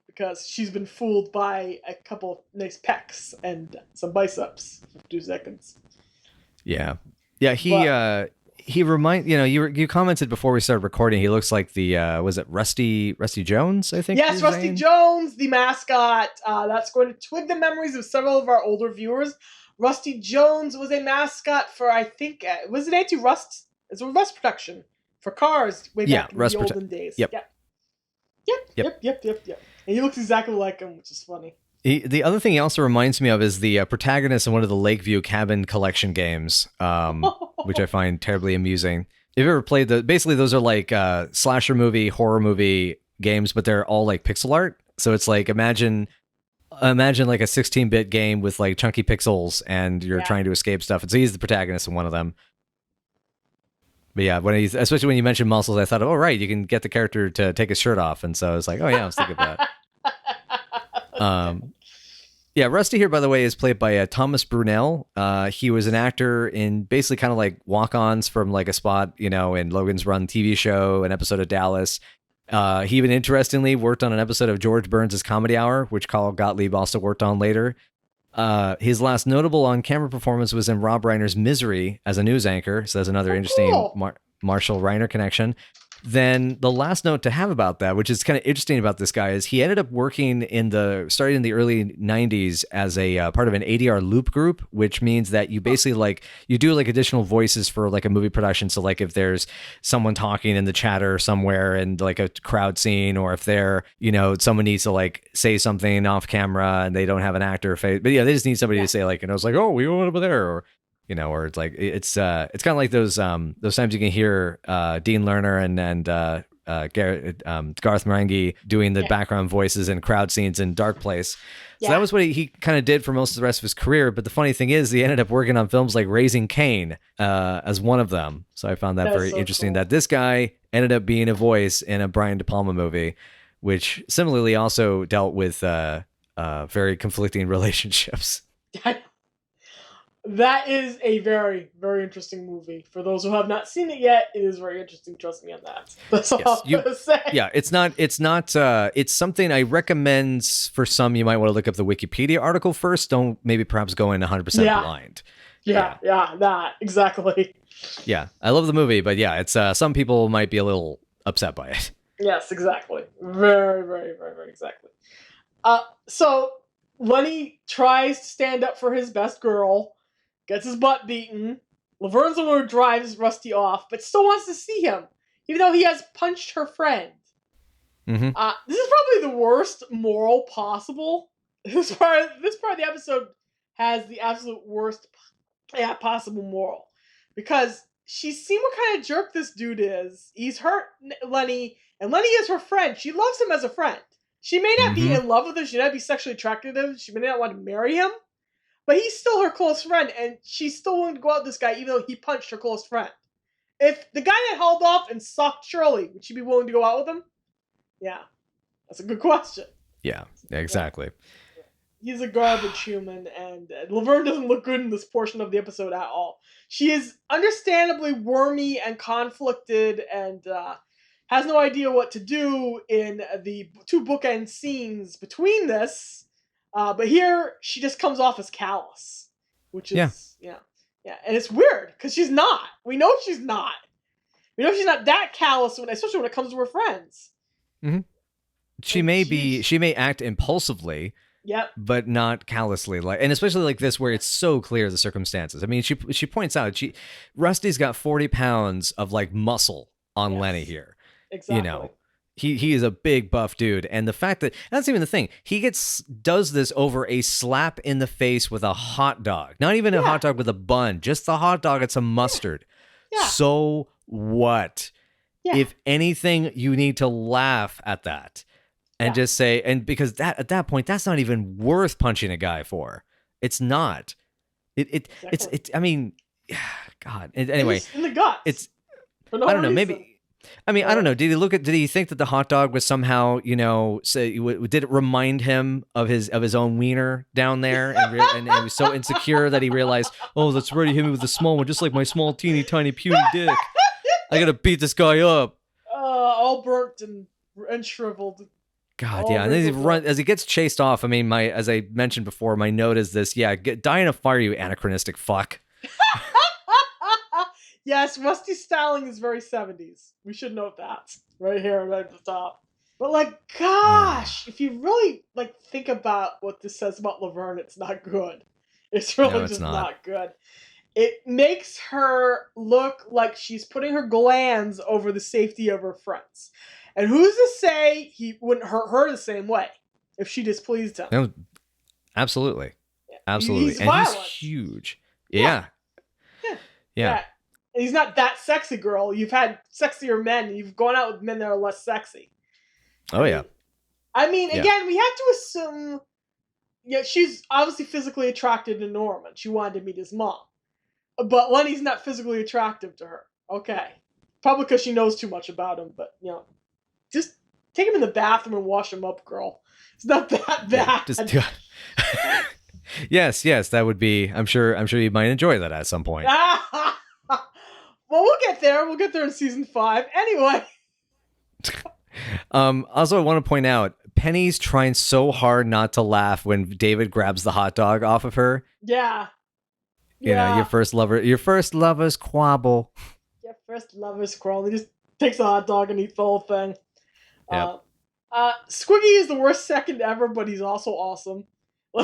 Because she's been fooled by a couple of nice pecs and some biceps for 2 seconds. Yeah. Yeah, he you commented before we started recording, he looks like the was it Rusty Jones, I think? Yes, Rusty Jones, the mascot. That's going to twig the memories of several of our older viewers. Rusty Jones was a mascot for, I think, was it Anti-Rust? It's a rust protection for cars way back in the olden days. Yep. Yep. And he looks exactly like him, which is funny. The other thing he also reminds me of is the protagonist in one of the Lakeview Cabin Collection games, which I find terribly amusing. If you've ever played basically those are like slasher movie, horror movie games, but they're all like pixel art. So it's like imagine like a 16-bit game with like chunky pixels, and you're trying to escape stuff. And so he's the protagonist in one of them. But yeah, especially when you mentioned muscles, I thought, oh right, you can get the character to take his shirt off, and so I was like, oh yeah, I was thinking of that. Yeah, Rusty here, by the way, is played by Thomas Brunel. He was an actor in basically kind of like walk-ons from like a spot, in Logan's Run TV show, an episode of Dallas. He even interestingly worked on an episode of George Burns' Comedy Hour, which Carl Gottlieb also worked on later. His last notable on-camera performance was in Rob Reiner's Misery as a news anchor. So that's another interesting Marshall Reiner connection. Then the last note to have about that, which is kind of interesting about this guy, is he ended up working started in the early 90s as a part of an ADR loop group, which means that you basically you do like additional voices for like a movie production. So like if there's someone talking in the chatter somewhere and like a crowd scene, or if someone needs to like say something off camera and they don't have an actor face, but they just need somebody to say like, and I was like, oh, we went over there, or or it's like it's kind of like those times you can hear Dean Lerner and Garth Marenghi doing the background voices in crowd scenes in Dark Place. So that was what he kind of did for most of the rest of his career. But the funny thing is, he ended up working on films like Raising Cain as one of them. So I found that very interesting. Cool. That this guy ended up being a voice in a Brian De Palma movie, which similarly also dealt with very conflicting relationships. That is a very, very interesting movie. For those who have not seen it yet, it is very interesting. Trust me on that. That's all I'm going to say. Yeah, it's something I recommend for some. You might want to look up the Wikipedia article first. Don't maybe perhaps go in 100% blind. Yeah, that, exactly. Yeah, I love the movie, but yeah, it's some people might be a little upset by it. Yes, exactly. Very, very, very, very exactly. So Lenny tries to stand up for his best girl, gets his butt beaten. Laverne's the one who drives Rusty off, but still wants to see him, even though he has punched her friend. Mm-hmm. This is probably the worst moral possible. This part of the episode has the absolute worst possible moral. Because she's seen what kind of jerk this dude is. He's hurt Lenny, and Lenny is her friend. She loves him as a friend. She may not be in love with him, she may not be sexually attracted to him, she may not want to marry him, but he's still her close friend, and she's still willing to go out with this guy even though he punched her close friend. If the guy had held off and sucked Shirley, would she be willing to go out with him? Yeah. That's a good question. Yeah, exactly. He's a garbage human, and Laverne doesn't look good in this portion of the episode at all. She is understandably wormy and conflicted, and has no idea what to do in the two bookend scenes between this. But here, she just comes off as callous, which is, yeah. And it's weird, because she's not. We know she's not. We know she's not that callous, especially when it comes to her friends. Mm-hmm. She may act impulsively, but not callously, and especially like this, where it's so clear the circumstances. I mean, she points out Rusty's got 40 pounds of like muscle on Lenny here. Exactly. He is a big buff dude, and the fact that's even the thing. He does this over a slap in the face with a hot dog. Not even a hot dog with a bun, just the hot dog and some mustard. Yeah. So what? Yeah. If anything, you need to laugh at that and just say, and because at that point, that's not even worth punching a guy for. It's not. It's I mean, God. Anyway, in the guts. It's for no I don't know. reason. Maybe. I mean, I don't know. Did he think that the hot dog was somehow, did it remind him of his own wiener down there, and he was so insecure that he realized, oh, that's right, he hit me with a small one, just like my small, teeny, tiny, puny dick. I gotta beat this guy up. All burnt and shriveled. God, yeah. And then as he gets chased off. I mean, as I mentioned before, my note is this: die in a fire, you anachronistic fuck. Yes, Rusty's styling is very 70s. We should note that right here, right at the top. But gosh, if you really think about what this says about Laverne, it's not good. It's really No, it's just not. not good. It makes her look like she's putting her glands over the safety of her friends. And who's to say he wouldn't hurt her the same way if she displeased him? No, absolutely. Absolutely. He's And violent. he's huge. Yeah. Yeah. Yeah. And he's not that sexy, girl. You've had sexier men. And you've gone out with men that are less sexy. Oh, yeah. I mean, Yeah. again, we have to assume. Yeah, she's obviously physically attracted to Norman. She wanted to meet his mom. But Lenny's not physically attractive to her. Okay. Probably because she knows too much about him, but, just take him in the bathroom and wash him up, girl. It's not that bad. Yes, that would be. I'm sure you might enjoy that at some point. Well, we'll get there. We'll get there in season 5. Anyway. Also, I want to point out, Penny's trying so hard not to laugh when David grabs the hot dog off of her. Yeah. You know, your first lover's quabble. Your first lover's quarrel. He just takes a hot dog and eats the whole thing. Yep. Squiggy is the worst second ever, but he's also awesome.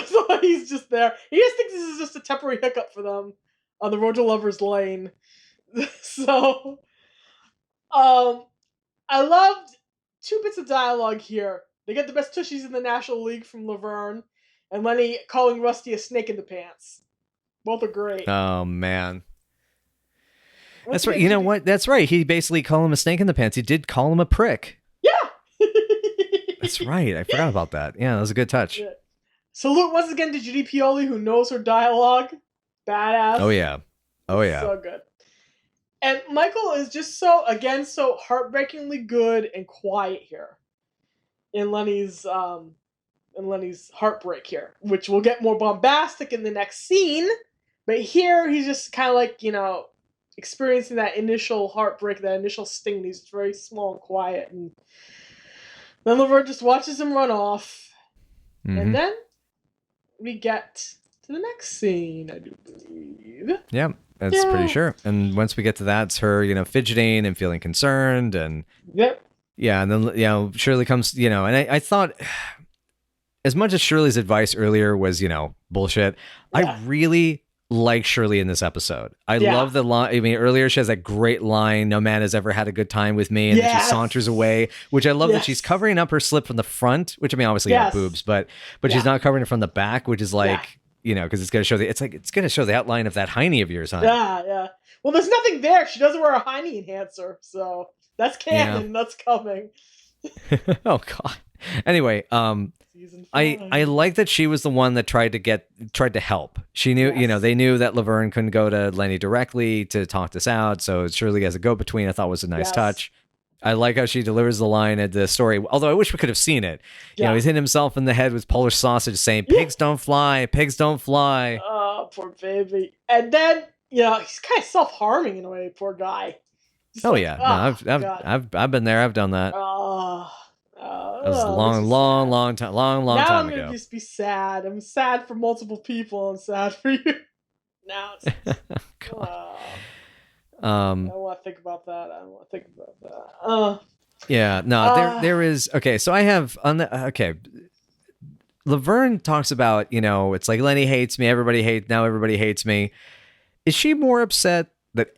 So he's just there. He just thinks this is just a temporary hiccup for them on the road to Lover's Lane. So, I loved 2 bits of dialogue here. They get the best tushies in the National League from Laverne, and Lenny calling Rusty a snake in the pants. Both are great. Oh, man. That's right. You know what? That's right. He basically called him a snake in the pants. He did call him a prick. Yeah! That's right. I forgot about that. Yeah, that was a good touch. Yeah. Salute once again to Judy Pioli, who knows her dialogue. Badass. Oh, yeah. So good. And Michael is just so heartbreakingly good and quiet here in Lenny's heartbreak here, which will get more bombastic in the next scene. But here he's just kind of like, experiencing that initial heartbreak, that initial sting. He's very small and quiet, and then Laverne just watches him run off, and then we get to the next scene, I do believe. Yeah. That's pretty sure. And once we get to that, it's her, fidgeting and feeling concerned. And yeah, and then, Shirley comes, and I thought, as much as Shirley's advice earlier was, bullshit, I really like Shirley in this episode. I love the line. I mean, earlier she has that great line, "No man has ever had a good time with me," and then she saunters away, which I love that she's covering up her slip from the front, which I mean, obviously have boobs, but she's not covering it from the back, which is like, because it's going to show it's going to show the outline of that hiney of yours, huh? Yeah. Well, there's nothing there. She doesn't wear a hiney enhancer, so that's canon. Yeah. That's coming. Oh God. Anyway, I like that she was the one that tried to help. She knew, they knew that Laverne couldn't go to Lenny directly to talk this out, so Shirley as a go-between I thought was a nice touch. I like how she delivers the line at the story, although I wish we could have seen it. He's hitting himself in the head with Polish sausage saying, "Pigs don't fly, pigs don't fly." Oh, poor baby. And then, he's kind of self-harming in a way, poor guy. Just I've been there. I've done that. That was a long time ago. Now I'm going to just be sad. I'm sad for multiple people. I'm sad for you. Now it's... I don't want to think about that. There is. Okay, so I have on the. Laverne talks about, it's like Lenny hates me. Everybody hates me. Is she more upset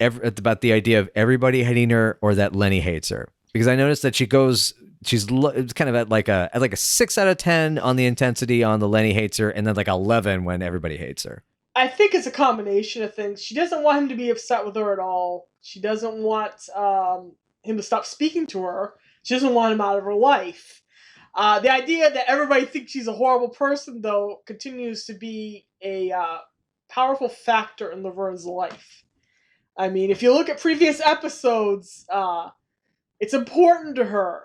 about the idea of everybody hating her, or that Lenny hates her? Because I noticed that she's kind of at like a 6 out of 10 on the intensity on the Lenny hates her, and then like 11 when everybody hates her. I think it's a combination of things. She doesn't want him to be upset with her at all. She doesn't want him to stop speaking to her. She doesn't want him out of her life. The idea that everybody thinks she's a horrible person, though, continues to be a powerful factor in Laverne's life. I mean, if you look at previous episodes, it's important to her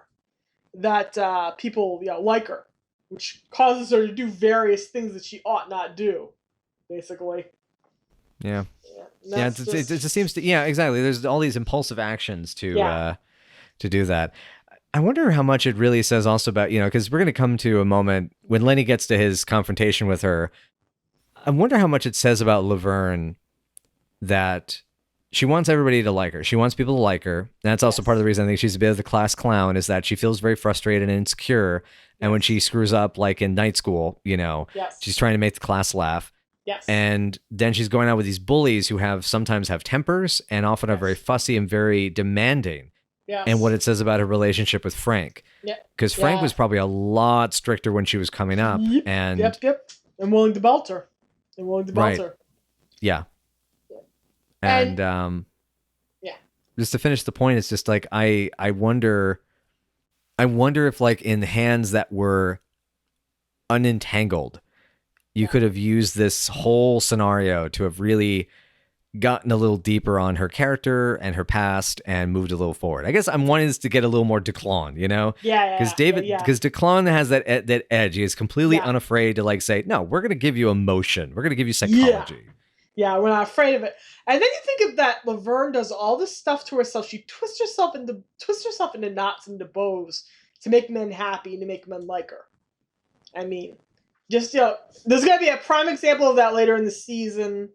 that people like her, which causes her to do various things that she ought not do. Basically. Yeah. It just seems to, exactly. There's all these impulsive actions to do that. I wonder how much it really says also about, because we're going to come to a moment when Lenny gets to his confrontation with her. I wonder how much it says about Laverne that she wants everybody to like her. She wants people to like her. And that's also part of the reason I think she's a bit of the class clown, is that she feels very frustrated and insecure. And when she screws up, like in night school, she's trying to make the class laugh. Yes. And then she's going out with these bullies who sometimes have tempers and often are very fussy and very demanding. Yes. And what it says about her relationship with Frank. Yeah. Because Frank was probably a lot stricter when she was coming up. Yep. And Yep. And willing to belt her. Yeah. And just to finish the point, it's just like I wonder if, like, in hands that were unentangled, you could have used this whole scenario to have really gotten a little deeper on her character and her past and moved a little forward. I guess I'm wanting this to get a little more Declan, you know? Because Declan has that edge. He is completely unafraid to, like, say, no, we're going to give you emotion. We're going to give you psychology. Yeah, we're not afraid of it. And then you think of that Laverne does all this stuff to herself. She twists herself into knots and into bows to make men happy and to make men like her. I mean, just, you know, there's going to be a prime example of that later in the season.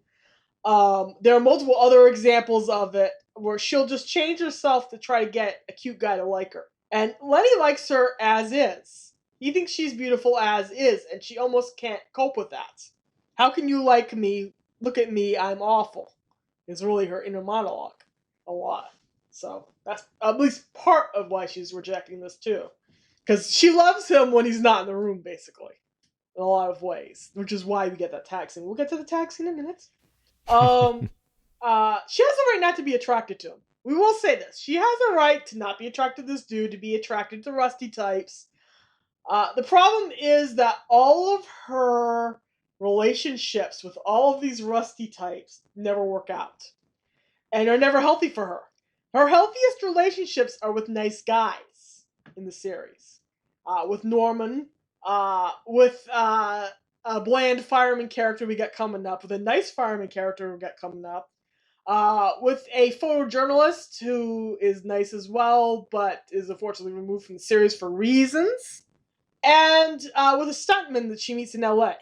There are multiple other examples of it where she'll just change herself to try to get a cute guy to like her. And Lenny likes her as is. He thinks she's beautiful as is, and she almost can't cope with that. How can you like me? Look at me, I'm awful. Is really her inner monologue a lot. So that's at least part of why she's rejecting this too. Because she loves him when he's not in the room, basically. In a lot of ways. Which is why we get that tag scene. We'll get to the tag scene in a minute. She has a right not to be attracted to him. We will say this. She has a right to not be attracted to this dude, to be attracted to rusty types. The problem is that all of her relationships with all of these rusty types never work out. And are never healthy for her. Her healthiest relationships are with nice guys in the series. With Norman, with a bland fireman character we got coming up, with a nice fireman character we got coming up, with a photojournalist who is nice as well, but is unfortunately removed from the series for reasons, and with a stuntman that she meets in LA.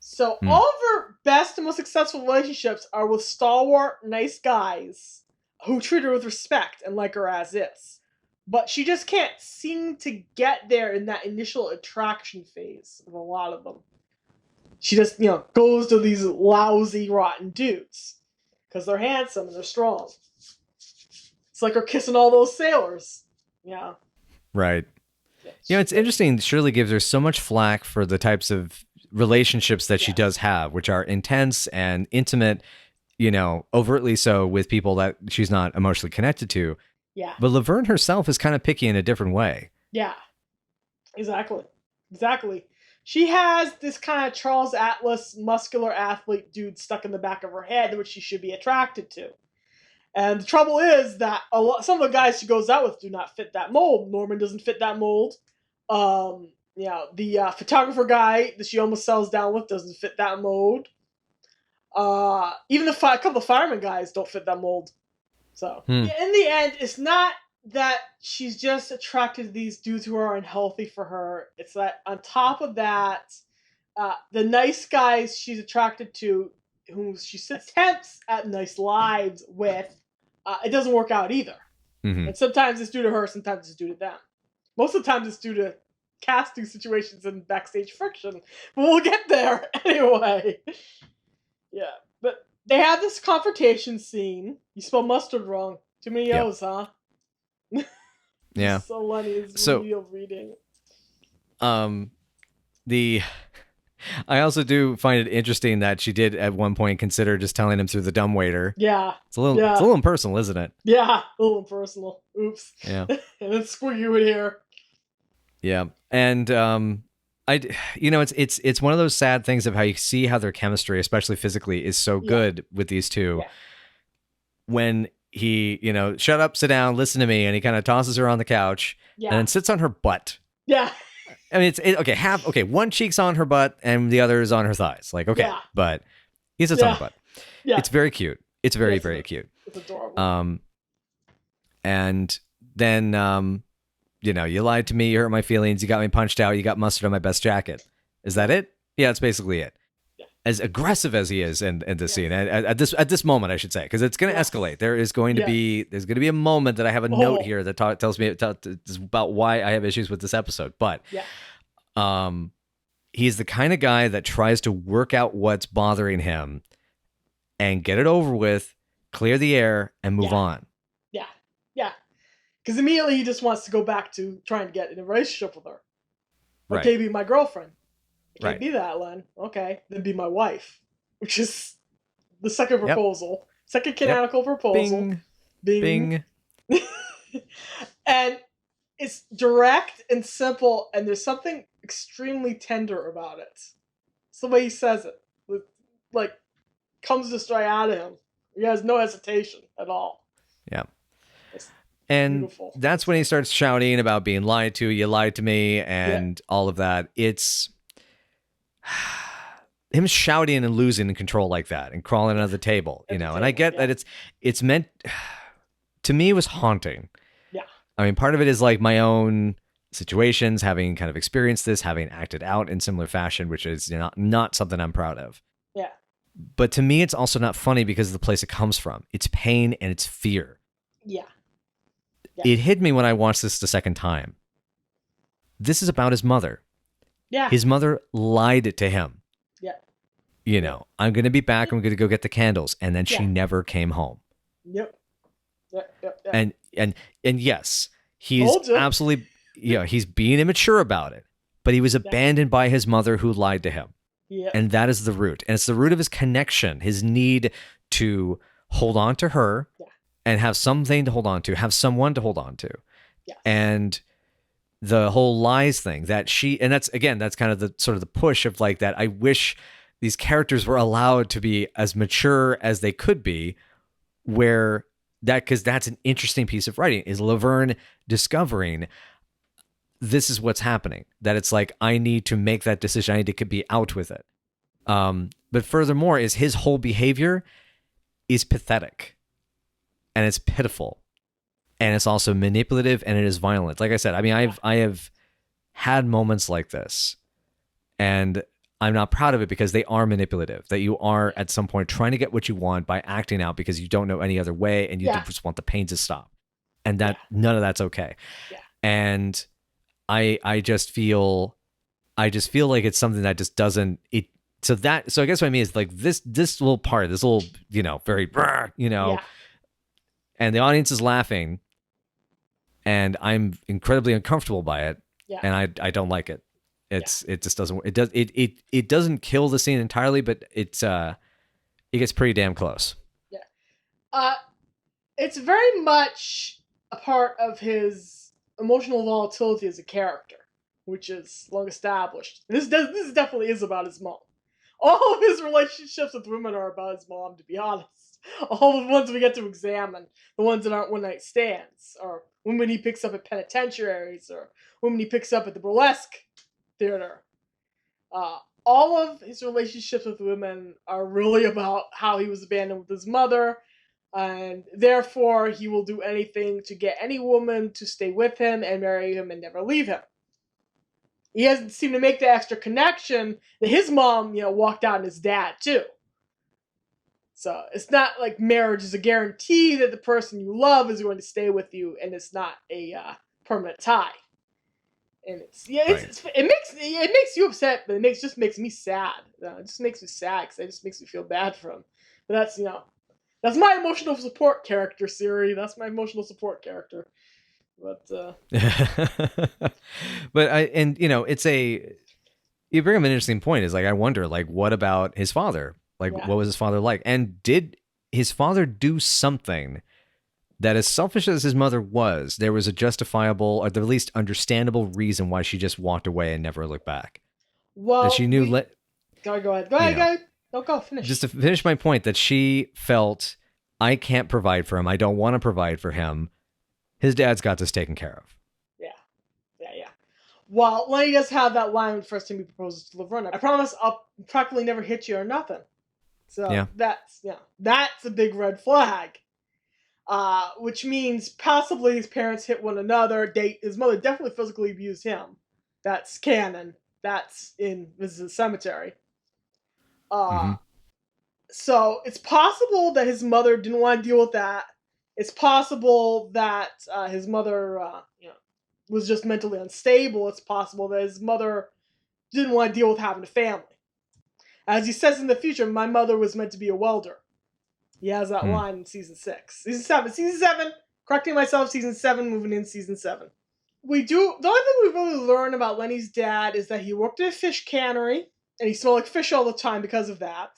So all of her best and most successful relationships are with stalwart, nice guys who treat her with respect and like her as is. But she just can't seem to get there in that initial attraction phase of a lot of them. She just, you know, goes to these lousy, rotten dudes. Because they're handsome and they're strong. It's like her kissing all those sailors. Yeah. Right. You know, it's interesting. Shirley gives her so much flack for the types of relationships that she does have, which are intense and intimate, you know, overtly so with people that she's not emotionally connected to. Yeah. But Laverne herself is kind of picky in a different way. Yeah. Exactly. She has this kind of Charles Atlas muscular athlete dude stuck in the back of her head, which she should be attracted to. And the trouble is that some of the guys she goes out with do not fit that mold. Norman doesn't fit that mold. You know, the photographer guy that she almost settles down with doesn't fit that mold. Even a couple of fireman guys don't fit that mold. So, in the end, it's not that she's just attracted to these dudes who are unhealthy for her. It's that on top of that, the nice guys she's attracted to, whom she attempts at nice lives with, it doesn't work out either. Mm-hmm. And sometimes it's due to her, sometimes it's due to them. Most of the time it's due to casting situations and backstage friction. But we'll get there anyway. Yeah. But they have this confrontation scene. You spell mustard wrong. Too many O's, huh? Yeah. So Lenny's real reading. I also do find it interesting that she did at one point consider just telling him through the dumbwaiter. Yeah. It's a little impersonal, isn't it? Yeah, a little impersonal. Oops. Yeah. And then Squiggy would hear. Yeah. And it's one of those sad things of how you see how their chemistry, especially physically, is so good with these two. Yeah. When he, you know, shut up, sit down, listen to me, and he kind of tosses her on the couch and then sits on her butt. Yeah. I mean, it's one cheek's on her butt and the other is on her thighs. Like, okay, but he sits on her butt. Yeah. It's very cute. It's very, very cute. It's adorable. And then, you know, you lied to me, you hurt my feelings, you got me punched out, you got mustard on my best jacket. Is that it? Yeah, that's basically it. Yeah. As aggressive as he is in this scene, at this moment, I should say, because it's going to escalate. There is going to be a moment that I have a note here that tells me about why I have issues with this episode. But, he's the kind of guy that tries to work out what's bothering him and get it over with, clear the air, and move on. Yeah. Yeah. Because immediately he just wants to go back to trying to get in a relationship with her. Okay, be my girlfriend. It can't be that, Len. Okay, then be my wife. Which is the second proposal. Second canonical proposal. Bing. And it's direct and simple, and there's something extremely tender about it. It's the way he says it. Like, comes just right out of him. He has no hesitation at all. Yeah. It's and beautiful. That's when he starts shouting about being lied to. You lied to me, and all of that. It's him shouting and losing control like that and crawling under the table, you know. And I get that it's meant to me, it was haunting. Yeah. I mean, part of it is like my own situations, having kind of experienced this, having acted out in similar fashion, which is not something I'm proud of. Yeah. But to me, it's also not funny because of the place it comes from. It's pain and it's fear. Yeah. It hit me when I watched this the second time. This is about his mother. Yeah. His mother lied to him. Yeah. You know, I'm going to be back. I'm going to go get the candles. And then she never came home. Yep. And yes, he's absolutely, he's being immature about it, but he was abandoned by his mother who lied to him. Yeah. And that is the root. And it's the root of his connection, his need to hold on to her and have something to hold on to, have someone to hold on to. Yes. And the whole lies thing that and that's kind of the sort of the push of like that. I wish these characters were allowed to be as mature as they could be, because that's an interesting piece of writing, is Laverne discovering this is what's happening, that it's like, I need to make that decision. I need to be out with it. But furthermore is his whole behavior is pathetic and it's pitiful and it's also manipulative and it is violent. Like I said, I mean, I have had moments like this and I'm not proud of it because they are manipulative, that you are at some point trying to get what you want by acting out because you don't know any other way and you just want the pain to stop. And that none of that's okay. Yeah. And I just feel like it's something that just doesn't so I guess what I mean is like this little part, this little, very, and the audience is laughing and I'm incredibly uncomfortable by it. Yeah. And I don't like it. It just doesn't, it doesn't kill the scene entirely, but it gets pretty damn close. Yeah. It's very much a part of his emotional volatility as a character, which is long established. This definitely is about his mom. All of his relationships with women are about his mom, to be honest. All the ones we get to examine, the ones that aren't one-night stands, or women he picks up at penitentiaries, or women he picks up at the burlesque theater. All of his relationships with women are really about how he was abandoned with his mother, and therefore he will do anything to get any woman to stay with him and marry him and never leave him. He hasn't seemed to make the extra connection that his mom, walked out on his dad too. So it's not like marriage is a guarantee that the person you love is going to stay with you, and it's not a permanent tie. And it makes you upset, but it just makes me sad. It just makes me sad because it just makes me feel bad for him. But that's my emotional support character, Siri. That's my emotional support character. But it's you bring up an interesting point. Is like, I wonder, like, what about his father? Like, what was his father like? And did his father do something that, as selfish as his mother was, there was a justifiable, or the least understandable reason why she just walked away and never looked back? Well, that she knew. Go ahead. Don't go finish. Just to finish my point, that she felt, I can't provide for him. I don't want to provide for him. His dad's got this taken care of. Yeah. Well, Lenny does have that line when the first time he proposes to Laverne. I promise I'll practically never hit you or nothing. So that's a big red flag. Which means possibly his parents hit one another. His mother definitely physically abused him. That's canon. This is a cemetery. So it's possible that his mother didn't want to deal with that. It's possible that his mother, was just mentally unstable. It's possible that his mother didn't want to deal with having a family. As he says in the future, my mother was meant to be a welder. He has that line in season 6. Season 7, correcting myself, season 7, moving in season 7. The only thing we really learn about Lenny's dad is that he worked at a fish cannery, and he smelled like fish all the time because of that.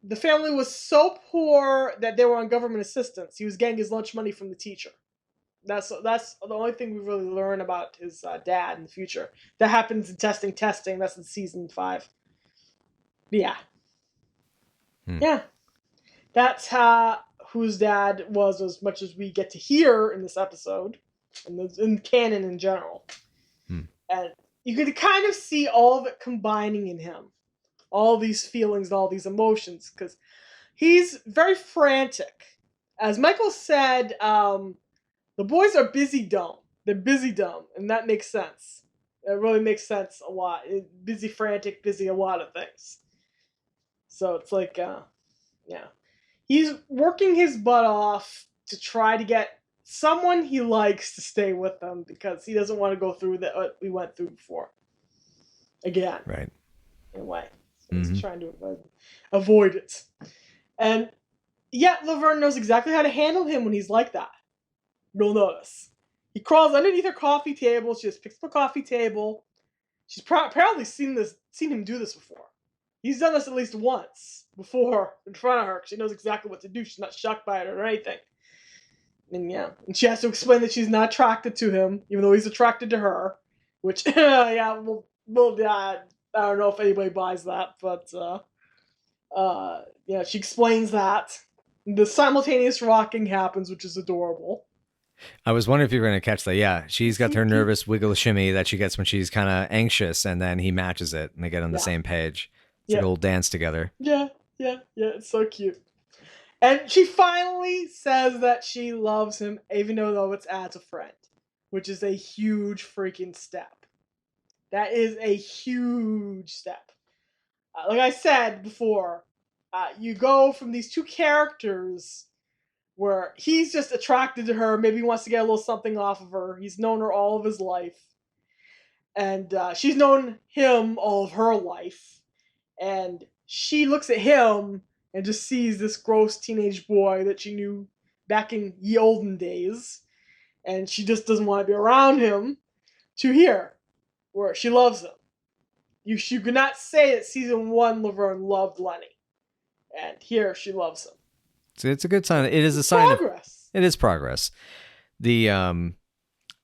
The family was so poor that they were on government assistance. He was getting his lunch money from the teacher. That's the only thing we really learn about his dad in the future. That happens in testing. That's in season 5. Yeah. Yeah. That's whose dad was, as much as we get to hear in this episode, and in canon in general. And you could kind of see all of it combining in him. All these feelings and all these emotions, because he's very frantic. As Michael said, the boys are busy dumb. They're busy dumb, and that makes sense. It really makes sense a lot. Busy frantic, busy a lot of things. So it's like, yeah. He's working his butt off to try to get someone he likes to stay with him because he doesn't want to go through what we went through before. Again. Right. In a way. So he's trying to avoid it. And yet Laverne knows exactly how to handle him when he's like that. You'll notice. He crawls underneath her coffee table. She just picks up a coffee table. She's apparently seen him do this before. He's done this at least once before in front of her. She knows exactly what to do. She's not shocked by it or anything. And and she has to explain that she's not attracted to him, even though he's attracted to her. Which, I don't know if anybody buys that, but she explains that. The simultaneous rocking happens, which is adorable. I was wondering if you were going to catch that. Yeah, she's got her nervous wiggle shimmy that she gets when she's kind of anxious, and then he matches it, and they get on the same page. It's like a little dance together. Yeah, it's so cute. And she finally says that she loves him, even though it's as a friend, which is a huge freaking step. That is a huge step. Like I said before, you go from these two characters where he's just attracted to her, maybe he wants to get a little something off of her. He's known her all of his life. And she's known him all of her life. And she looks at him and just sees this gross teenage boy that she knew back in ye olden days. And she just doesn't want to be around him. To here, where she loves him. You could not say that season 1 Laverne loved Lenny. And here she loves him. It's a good sign. It is a sign of progress. It is progress. The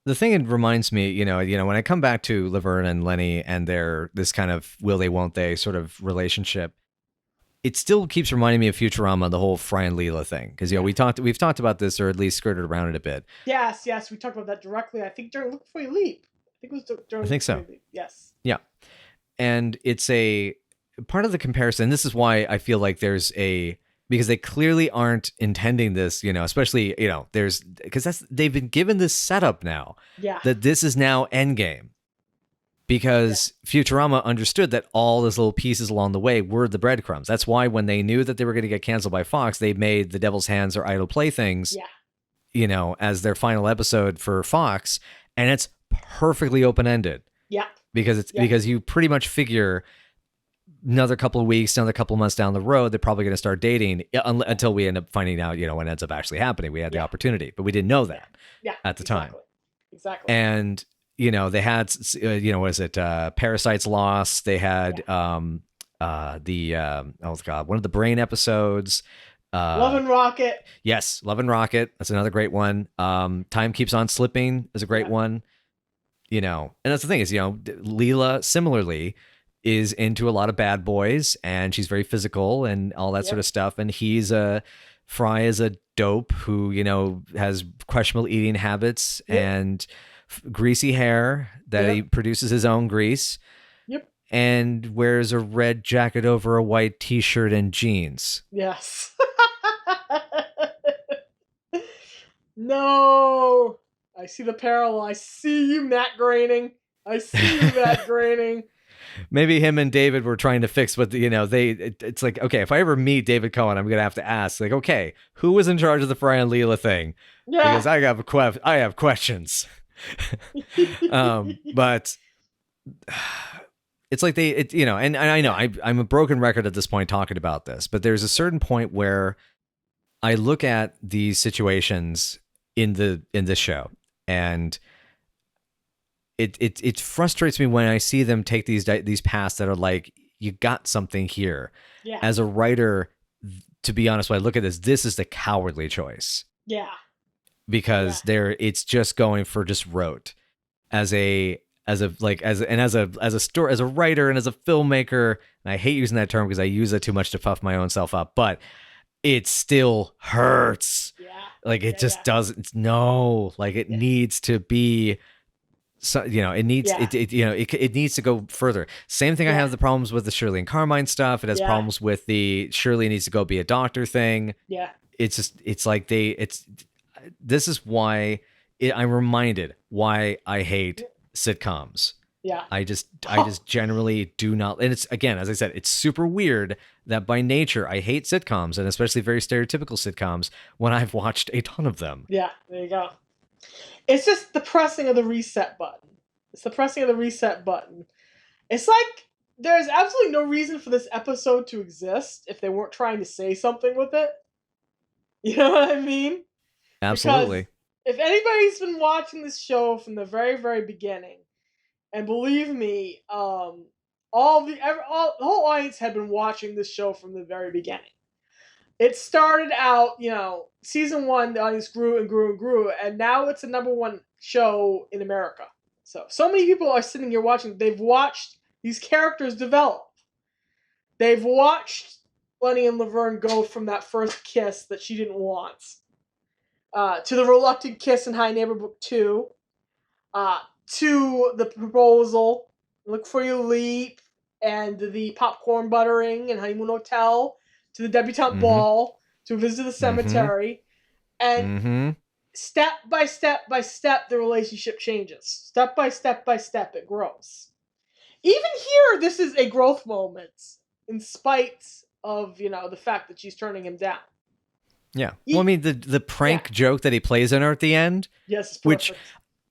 thing it reminds me, when I come back to Laverne and Lenny and their this kind of will they won't they sort of relationship, it still keeps reminding me of Futurama, the whole Fry and Leela thing, because we've talked about this, or at least skirted around it a bit. Yes, we talked about that directly. I think during Look Before You Leap. I think it was during. I think so. Yes. Yeah, and it's a part of the comparison. This is why I feel like because they clearly aren't intending this, especially, because they've been given this setup now. Yeah. That this is now Endgame. Because Futurama understood that all those little pieces along the way were the breadcrumbs. That's why when they knew that they were going to get canceled by Fox, they made The Devil's Hands or Idle Playthings, as their final episode for Fox. And it's perfectly open-ended. Yeah. Because you pretty much figure another couple of weeks, another couple of months down the road, they're probably going to start dating until we end up finding out, what ends up actually happening. We had the opportunity, but we didn't know that at the time. Exactly. And, they had, what is it? Parasites Lost. They had one of the Brain episodes. Love and Rocket. Yes, Love and Rocket. That's another great one. Time Keeps on Slipping is a great one. And that's the thing is, Leela similarly is into a lot of bad boys, and she's very physical and all that sort of stuff. And Fry is a dope who, has questionable eating habits and greasy hair that he produces his own grease. Yep. And wears a red jacket over a white t-shirt and jeans. Yes. No. I see the parallel. I see you, Matt Groening. Maybe him and David were trying to fix what it's like, okay, if I ever meet David Cohen, I'm going to have to ask, like, okay, who was in charge of the Fry and Leela thing? Yeah. Because I have questions. But it's like and I know I'm a broken record at this point talking about this, but there's a certain point where I look at these situations in this show, and it frustrates me when I see them take these paths that are like, you got something here. Yeah. As a writer, to be honest, when I look at this is the cowardly choice. Yeah. Because it's just going for just rote. As a writer and as a filmmaker, and I hate using that term because I use it too much to puff my own self up, but it still hurts. Yeah. Like it just doesn't. No, like it needs to be. So it needs it needs to go further. Same thing. I have the problems with the Shirley and Carmine stuff. It has problems with the Shirley needs to go be a doctor thing. Yeah. This is why I'm reminded why I hate sitcoms. Yeah. I just generally do not. And it's, again, as I said, it's super weird that by nature I hate sitcoms, and especially very stereotypical sitcoms, when I've watched a ton of them. Yeah, there you go. It's just the pressing of the reset button. It's the pressing of the reset button. It's like there's absolutely no reason for this episode to exist if they weren't trying to say something with it. You know what I mean? Absolutely. Because if anybody's been watching this show from the very, very beginning, and believe me, the whole audience had been watching this show from the very beginning. It started out, season 1, the audience grew and grew and grew, and now it's a #1 show in America. So many people are sitting here watching. They've watched these characters develop. They've watched Lenny and Laverne go from that first kiss that she didn't want to the reluctant kiss in High Neighbor Book 2, to the proposal, Look for Your Leap, and the popcorn buttering and Honeymoon Hotel, to the debutante ball, to a visit to the cemetery, and step by step by step, the relationship changes. Step by step by step, it grows. Even here, this is a growth moment, in spite of the fact that she's turning him down. Yeah. Well, I mean, the prank joke that he plays on her at the end, yes, which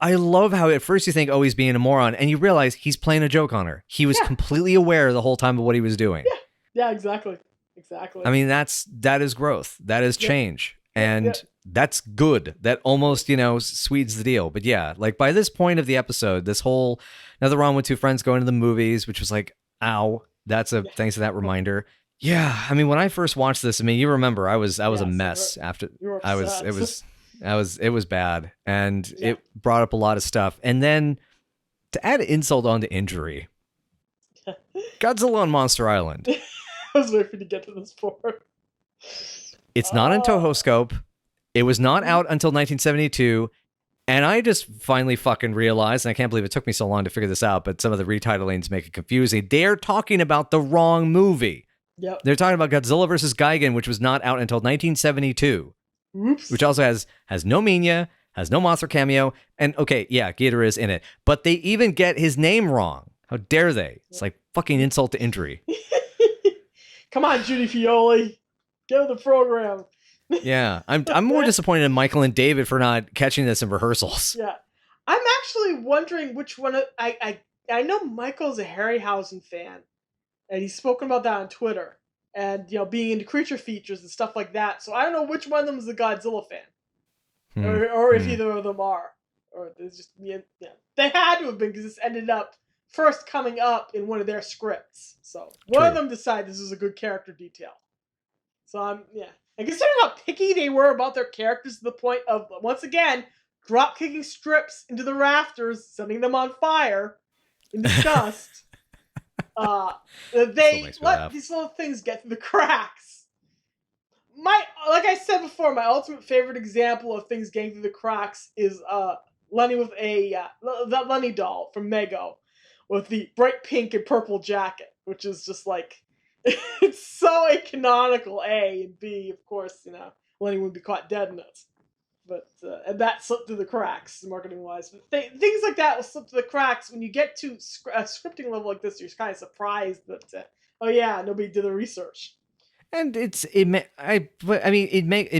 I love how at first you think, oh, he's being a moron, and you realize he's playing a joke on her. He was completely aware the whole time of what he was doing. Yeah, exactly. Exactly. I mean, that is growth. That is change. And that's good. That almost, sweets the deal. But yeah, like by this point of the episode, this whole Nothing Wrong with Two Friends Going to the Movies, which was like, ow, thanks for that reminder. Yeah, I mean, when I first watched this, I mean, you remember I was a mess after it was bad, and it brought up a lot of stuff. And then to add insult onto injury, Godzilla on Monster Island. I was waiting to get to this part. It's not in Toho Scope. It was not out until 1972. And I just finally fucking realized, and I can't believe it took me so long to figure this out, but some of the retitling make it confusing. They're talking about the wrong movie. Yep. They're talking about Godzilla vs. Gigan, which was not out until 1972. Oops. Which also has no Minya, has no monster cameo, and okay, yeah, Ghidorah is in it. But they even get his name wrong. How dare they? It's like fucking insult to injury. Come on, Judy Fioli. Get with the program. Yeah, I'm more disappointed in Michael and David for not catching this in rehearsals. Yeah. I'm actually wondering which one I know Michael's a Harryhausen fan, and he's spoken about that on Twitter, and being into creature features and stuff like that. So I don't know which one of them is a Godzilla fan, or if either of them are, or it's just they had to have been because this ended up first coming up in one of their scripts. So one of them decided this is a good character detail. So and considering how picky they were about their characters to the point of, once again, drop kicking strips into the rafters, setting them on fire in disgust. They let these little things get through the cracks. Like I said before, my ultimate favorite example of things getting through the cracks is Lenny with that Lenny doll from Mego with the bright pink and purple jacket, which is just like, it's so a canonical A, and B, of course, Lenny would be caught dead in it. But and that slipped through the cracks, marketing wise. But things like that will slip through the cracks when you get to a scripting level like this. You're kind of surprised that nobody did the research. And it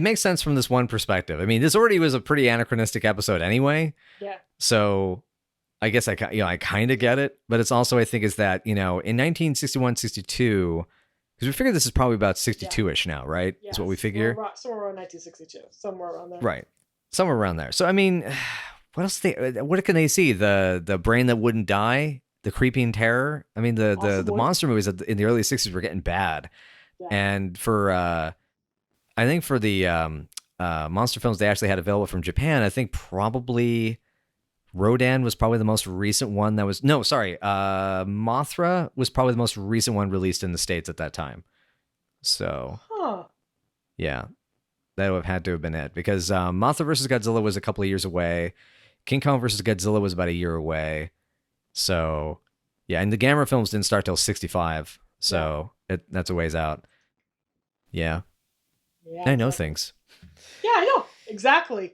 makes sense from this one perspective. I mean, this already was a pretty anachronistic episode anyway. Yeah. So I guess I kind of get it, but it's also, I think, is that, in 1961, 62, because we figure this is probably about 62-ish now, right? Yes. Is what we figure. Somewhere around 1962, somewhere around there. Right. Somewhere around there. So, I mean, what can they see? The brain that wouldn't die, the creeping terror. I mean, the monster movies in the early 60s were getting bad. Yeah. And I think for the monster films they actually had available from Japan, I think probably Rodan was probably the most recent one that was, no, sorry, Mothra was probably the most recent one released in the States at that time. So, yeah, that would have had to have been it, because Mothra versus Godzilla was a couple of years away. King Kong versus Godzilla was about a year away. So, yeah, and the Gamera films didn't start till 65, so that's a ways out. Yeah. I know things. Yeah, I know. Exactly.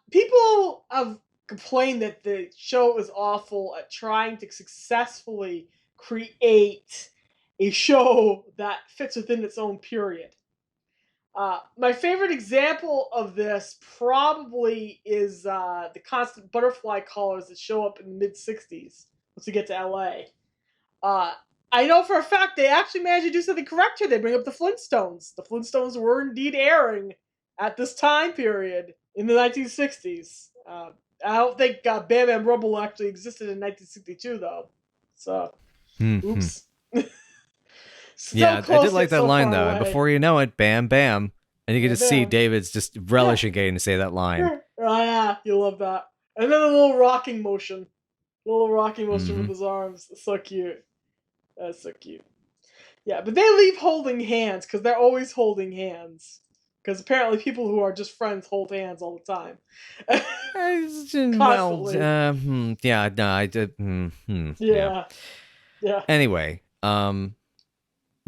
People have complained that the show was awful at trying to successfully create a show that fits within its own period. My favorite example of this probably is the constant butterfly colors that show up in the mid-60s once we get to LA. I know for a fact they actually managed to do something correct here. They bring up the Flintstones. The Flintstones were indeed airing at this time period in the 1960s. I don't think Bam Bam Rubble actually existed in 1962, though. So, oops. Yeah, I did like that line, though. And before you know it, bam, bam. And you can just see David's just relishing getting to say that line. Oh, yeah, you love that. And then a little rocking motion. With his arms. It's so cute. That's so cute. Yeah, but they leave holding hands because they're always holding hands. Because apparently people who are just friends hold hands all the time. Constantly. Yeah, no, I did. Yeah. Anyway,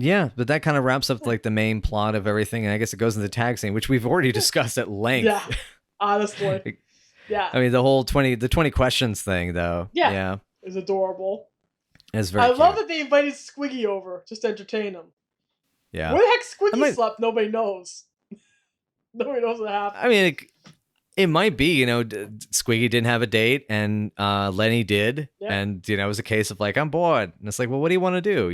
yeah, but that kind of wraps up like the main plot of everything, and I guess it goes into the tag scene, which we've already discussed at length. Yeah, honestly. Yeah. I mean, the 20 questions thing, though. Yeah. It's adorable. It's very cute. love that they invited Squiggy over just to entertain him. Yeah. Where the heck Squiggy slept, nobody knows. Nobody knows what happened. I mean, it might be, Squiggy didn't have a date, and Lenny did, and, it was a case of, like, I'm bored. And it's like, well, what do you want to do,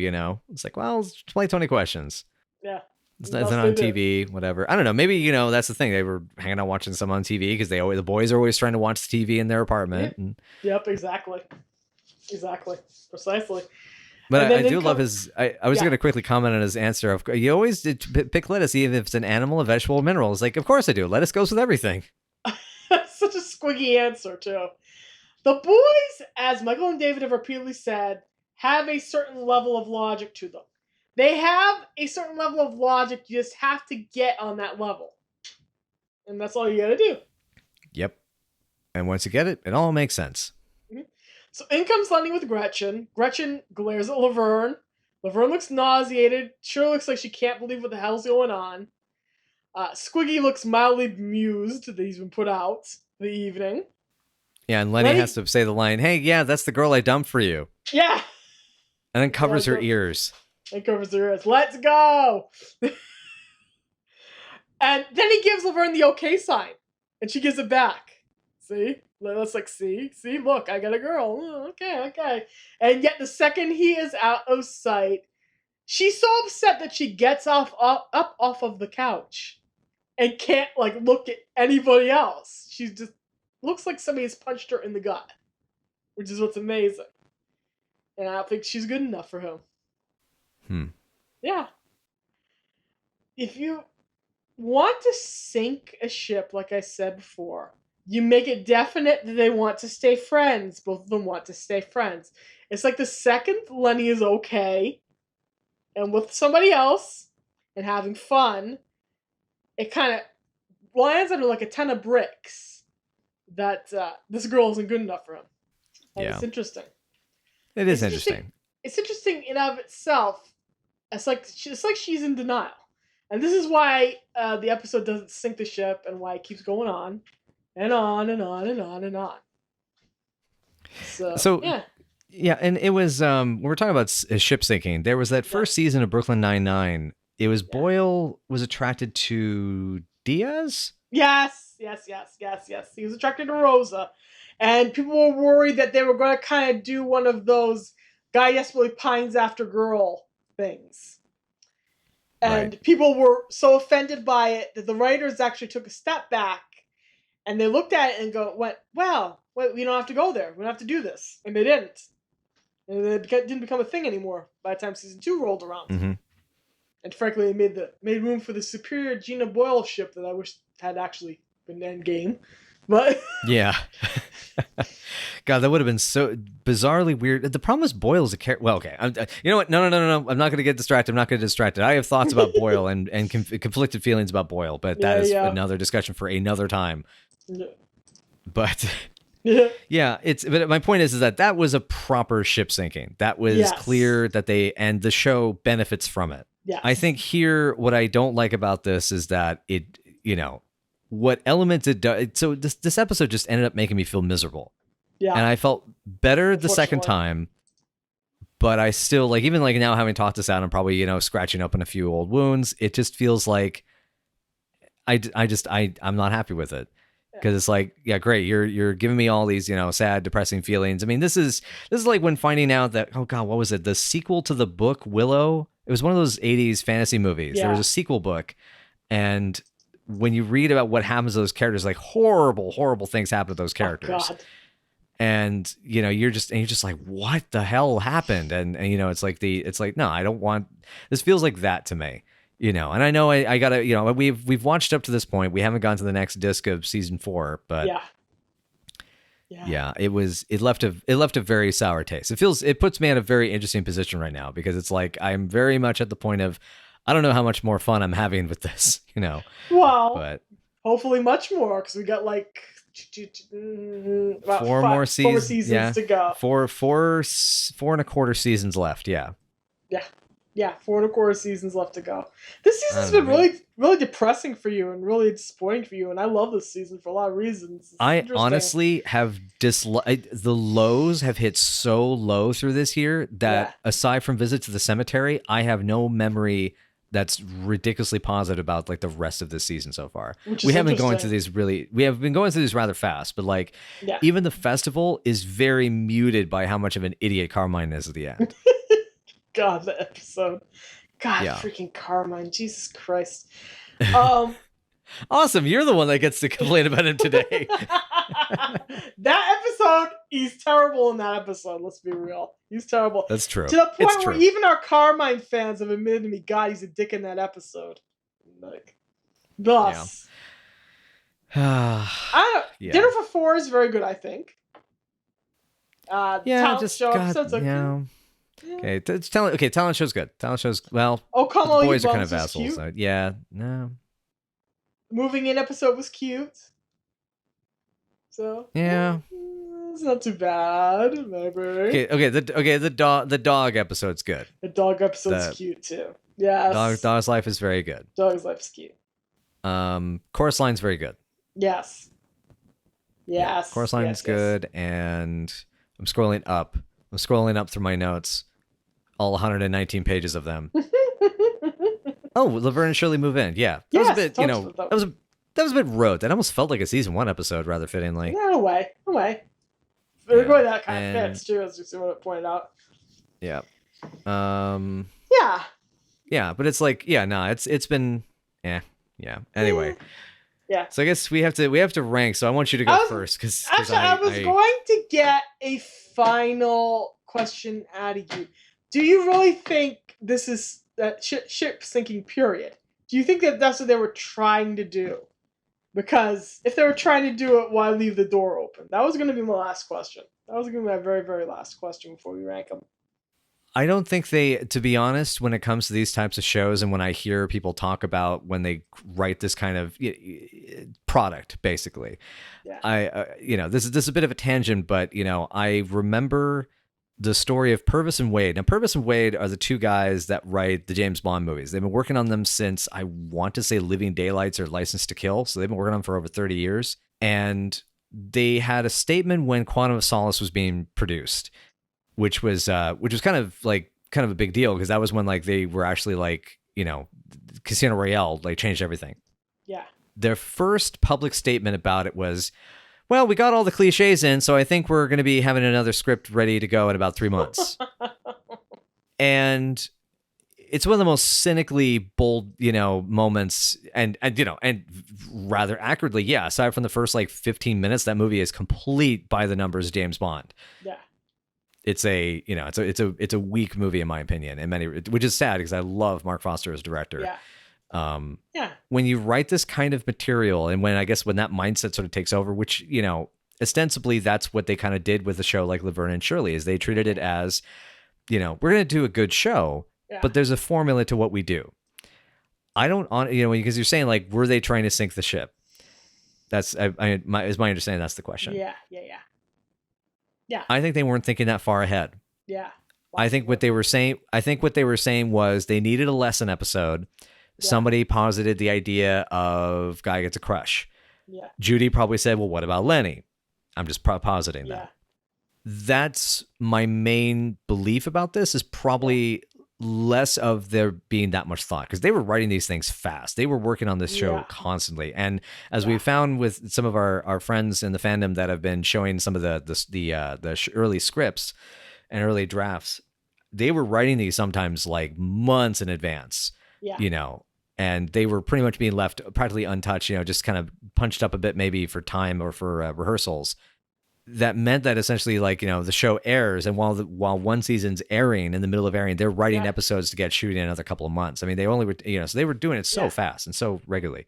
It's like, well, let's play 20 questions. Yeah. It's not on TV, whatever. I don't know. Maybe, that's the thing. They were hanging out watching some on TV because the boys are always trying to watch TV in their apartment. And... Yep, exactly. Precisely. But I do love his... I was going to quickly comment on his answer of, you always pick lettuce, even if it's an animal, a vegetable, a mineral. It's like, of course I do. Lettuce goes with everything. That's such a Squiggy answer, too. The boys, as Michael and David have repeatedly said, have a certain level of logic to them. They have a certain level of logic. You just have to get on that level. And that's all you got to do. Yep. And once you get it, it all makes sense. Mm-hmm. So in comes Lenny with Gretchen. Gretchen glares at Laverne. Laverne looks nauseated. Shirley looks like she can't believe what the hell's going on. Squiggy looks mildly bemused that he's been put out for the evening. Yeah, and Lenny has to say the line, hey, yeah, that's the girl I dumped for you. Yeah. And then covers her ears. Let's go! And then he gives Laverne the okay sign. And she gives it back. See? That's like, see, look, I got a girl. Oh, okay. And yet the second he is out of sight, she's so upset that she gets up off of the couch and can't, like, look at anybody else. She just looks like somebody's punched her in the gut, which is what's amazing. And I don't think she's good enough for him. Yeah. If you want to sink a ship, like I said before, you make it definite that they want to stay friends. Both of them want to stay friends. It's like the second Lenny is okay and with somebody else and having fun, it kind of lands under like a ton of bricks that this girl isn't good enough for him. And it's interesting. It's interesting. It's interesting in of itself. It's like she's in denial. And this is why the episode doesn't sink the ship and why it keeps going on and on and on and on and on. So yeah. Yeah, and it was, when we're talking about ship sinking, there was that first season of Brooklyn Nine-Nine. It was Boyle was attracted to Diaz? Yes. He was attracted to Rosa. And people were worried that they were going to kind of do one of those guy desperately pines after girl things. And Right. people were so offended by it that the writers actually took a step back and they looked at it and went, well, we don't have to go there. We don't have to do this. And they didn't. And it didn't become a thing anymore by the time season 2 rolled around. Mm-hmm. And frankly, it made room for the superior Gina Boyle ship that I wish had actually been Endgame. But yeah. God, that would have been so bizarrely weird. The problem is Boyle's a character. Well, okay. You know what? No. I'm not going to get distracted. I have thoughts about Boyle and conflicted feelings about Boyle, but that is another discussion for another time. Yeah. But yeah, but my point is that was a proper ship sinking. That was clear that and the show benefits from it. Yes. I think here, what I don't like about this is that it, what elements it does. So this episode just ended up making me feel miserable. Yeah. And I felt better the second time, but I still even now having talked this out, I'm probably, scratching open a few old wounds. It just feels like I'm not happy with it. Because it's like, yeah, great. You're giving me all these, sad, depressing feelings. I mean, this is like when finding out that, oh God, what was it? The sequel to the book Willow. It was one of those 80s fantasy movies. Yeah. There was a sequel book. And when you read about what happens to those characters, like horrible, horrible things happen to those characters. Oh, God. And, you're just like, what the hell happened? And it's like, no, I don't want, this feels like that to me. And I know I gotta, we've watched up to this point. We haven't gone to the next disc of season 4, but yeah, it left a very sour taste. It puts me in a very interesting position right now because it's like, I'm very much at the point of, I don't know how much more fun I'm having with this, Well, but hopefully much more. Cause we got like four more seasons to go. Four and a quarter seasons left. Yeah. 4.25 seasons left to go. This season's been really, really depressing for you and really disappointing for you. And I love this season for a lot of reasons. I honestly have the lows have hit so low through this year that aside from Visit to the Cemetery, I have no memory that's ridiculously positive about the rest of this season so far. We have been going through these rather fast, but even the festival is very muted by how much of an idiot Carmine is at the end. God, the episode. God, freaking Carmine. Jesus Christ. Awesome. You're the one that gets to complain about him today. That episode, he's terrible in that episode. Let's be real. He's terrible. That's true. To the point where even our Carmine fans have admitted to me, God, he's a dick in that episode. Thus. Dinner for Four is very good, I think. Talent show episodes are good. Okay, talent show's good. Talent show's, well, Oh, Come On, boys You are kind of Bums assholes. cute. So, yeah, no. Moving In episode was cute. So yeah, it's not too bad, maybe. The dog episode's good. The dog episode's cute too. Yes. Dog's life is very good. Dog's life's cute. Chorus line's very good. Yes. Chorus line's good, and I'm scrolling up through my notes, all 119 pages of them. Oh, Laverne and Shirley move in. Yeah, that was a bit, that was a bit rote. That almost felt like a season 1 episode, rather fittingly. Yeah, in a way. Really that kind of fits too, as you see what it pointed out. Yeah. Yeah, but it's like, it's been, yeah. Anyway. Yeah. So I guess we have to rank. So I want you to go first, because I was going to get a final question out of you. Do you really think this is that ship sinking period? Do you think that that's what they were trying to do? Because if they were trying to do it, why leave the door open? That was going to be my last question. That was going to be my very, very last question before we rank them. I don't think to be honest, when it comes to these types of shows, and when I hear people talk about when they write this kind of product, basically, this is a bit of a tangent, but I remember the story of Purvis and Wade. Now, Purvis and Wade are the two guys that write the James Bond movies. They've been working on them since, I want to say, Living Daylights or License to Kill. So they've been working on them for over 30 years. And they had a statement when Quantum of Solace was being produced, which was kind of a big deal, because that was when they were actually Casino Royale changed everything. Yeah. their first public statement about it was, well, we got all the cliches in, so I think we're going to be having another script ready to go in about 3 months. And it's one of the most cynically bold, moments, and rather accurately, yeah. Aside from the first 15 minutes, that movie is complete by the numbers James Bond. Yeah. It's it's a weak movie in my opinion, which is sad because I love Mark Foster as director. Yeah. When you write this kind of material, and when that mindset sort of takes over, which ostensibly that's what they kind of did with a show like Laverne and Shirley, is they treated it as, we're going to do a good show. Yeah. But there's a formula to what we do. I don't, because you're saying were they trying to sink the ship? That's is my understanding. That's the question. Yeah. I think they weren't thinking that far ahead. Yeah. I think what they were saying was they needed a lesson episode. Yeah. Somebody posited the idea of guy gets a crush. Yeah. Judy probably said, well, what about Lenny? I'm just positing that. That's my main belief about this, is probably less of there being that much thought, because they were writing these things fast. They were working on this show constantly. And as we found with some of our friends in the fandom that have been showing some of the early scripts and early drafts, they were writing these sometimes months in advance, and they were pretty much being left practically untouched, just kind of punched up a bit maybe for time or for rehearsals. That meant that essentially, the show airs, and while one season's airing, in the middle of airing, they're writing episodes to get shooting in another couple of months. I mean, they only were, so they were doing it so fast and so regularly.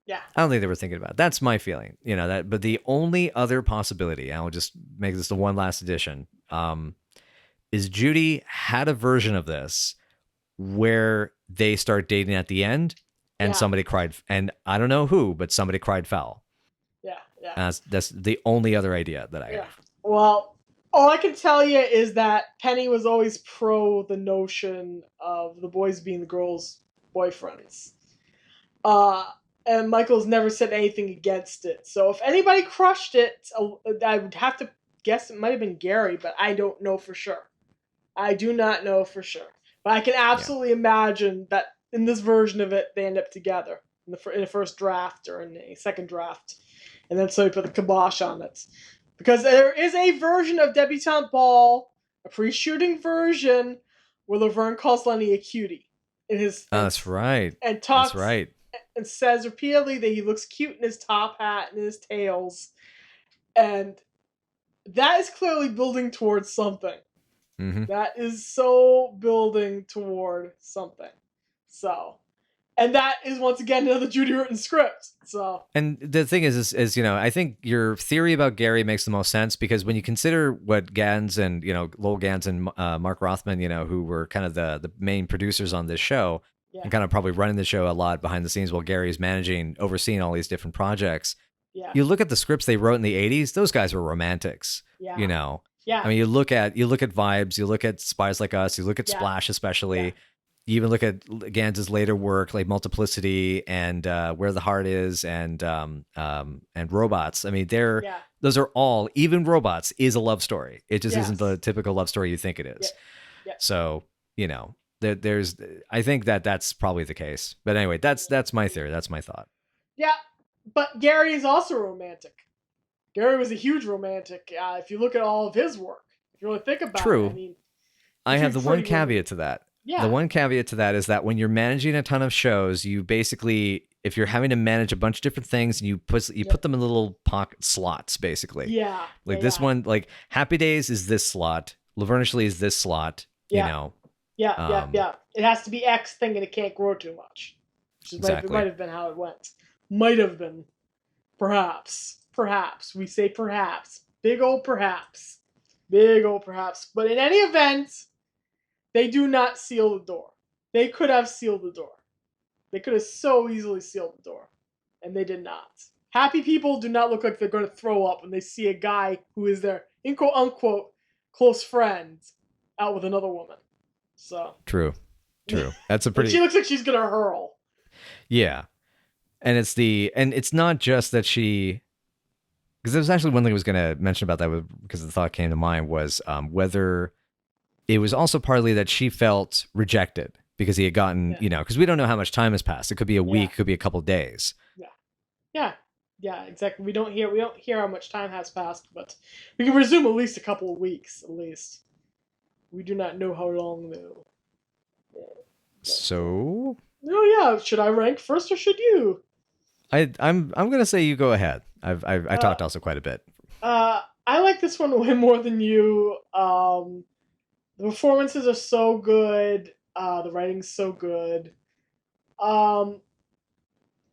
Yeah. I don't think they were thinking about it. That's my feeling, but the only other possibility, and I'll just make this the one last addition, is Judy had a version of this where they start dating at the end and somebody cried, and I don't know who, but somebody cried foul. Yeah. That's the only other idea that I have. Well, all I can tell you is that Penny was always pro the notion of the boys being the girls' boyfriends. And Michael's never said anything against it. So if anybody crushed it, I would have to guess it might have been Gary, but I don't know for sure. I do not know for sure. But I can absolutely imagine that in this version of it, they end up together in the first draft or in a second draft. And then so he put the kibosh on it. Because there is a version of Debutante Ball, a pre-shooting version, where Laverne calls Lenny a cutie. That's right. And talks, that's right. And says repeatedly that he looks cute in his top hat and his tails. And that is clearly building towards something. Mm-hmm. That is so building toward something. So... And that is, once again, another Judy written script. So, and the thing is, I think your theory about Gary makes the most sense, because when you consider what Gans and, Lowell Gans and Mark Rothman, who were kind of the main producers on this show, and kind of probably running the show a lot behind the scenes while Gary's overseeing all these different projects. Yeah. You look at the scripts they wrote in the 80s, those guys were romantics. Yeah. Yeah. I mean, you look at Vibes, you look at Spies Like Us, you look at Splash especially. Yeah. You even look at Gans's later work, like Multiplicity and Where the Heart Is, and Robots. I mean, those are all, even Robots is a love story. It just isn't the typical love story you think it is. Yeah. So, there's, I think that's probably the case. But anyway, that's my theory. That's my thought. Yeah, but Gary is also romantic. Gary was a huge romantic. If you look at all of his work, if you really think about it, I mean, I have the one caveat to that. Yeah. The one caveat to that is that when you're managing a ton of shows, you basically, if you're having to manage a bunch of different things, and you put them in little pocket slots, basically. Yeah. This one, Happy Days is this slot, Laverne and Shirley is this slot. Yeah. Yeah. It has to be X thing, and it can't grow too much. It might have been how it went. Might have been. Perhaps. We say perhaps. Big old perhaps. But in any event, they do not seal the door. They could have sealed the door. They could have so easily sealed the door. And they did not. Happy people do not look like they're going to throw up when they see a guy who is their quote-unquote close friend out with another woman. So True. That's a pretty... She looks like she's going to hurl. Yeah. And it's not just that she... Because there was actually one thing I was going to mention about that, because the thought came to mind, was whether... It was also partly that she felt rejected because he had gotten, because we don't know how much time has passed. It could be a week, it could be a couple of days. Yeah. Yeah. Yeah, exactly. We don't hear how much time has passed, but we can resume at least a couple of weeks, at least. We do not know how long though. Yeah, So oh yeah, should I rank first or should you? I'm gonna say you go ahead. I Uh, talked also quite a bit. I like this one way more than you. The performances are so good. The writing's so good. Um,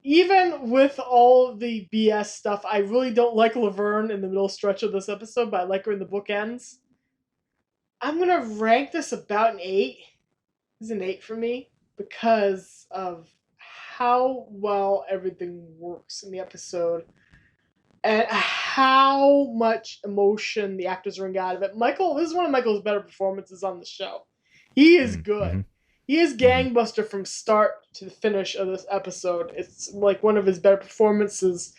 Even with all the BS stuff, I really don't like Laverne in the middle stretch of this episode, but I like her in the bookends. I'm gonna rank this about an 8. This is an 8 for me because of how well everything works in the episode and how much emotion the actors bring out of it. Michael, this is one of Michael's better performances on the show. He is good. Mm-hmm. He is gangbuster from start to the finish of this episode. It's like one of his better performances.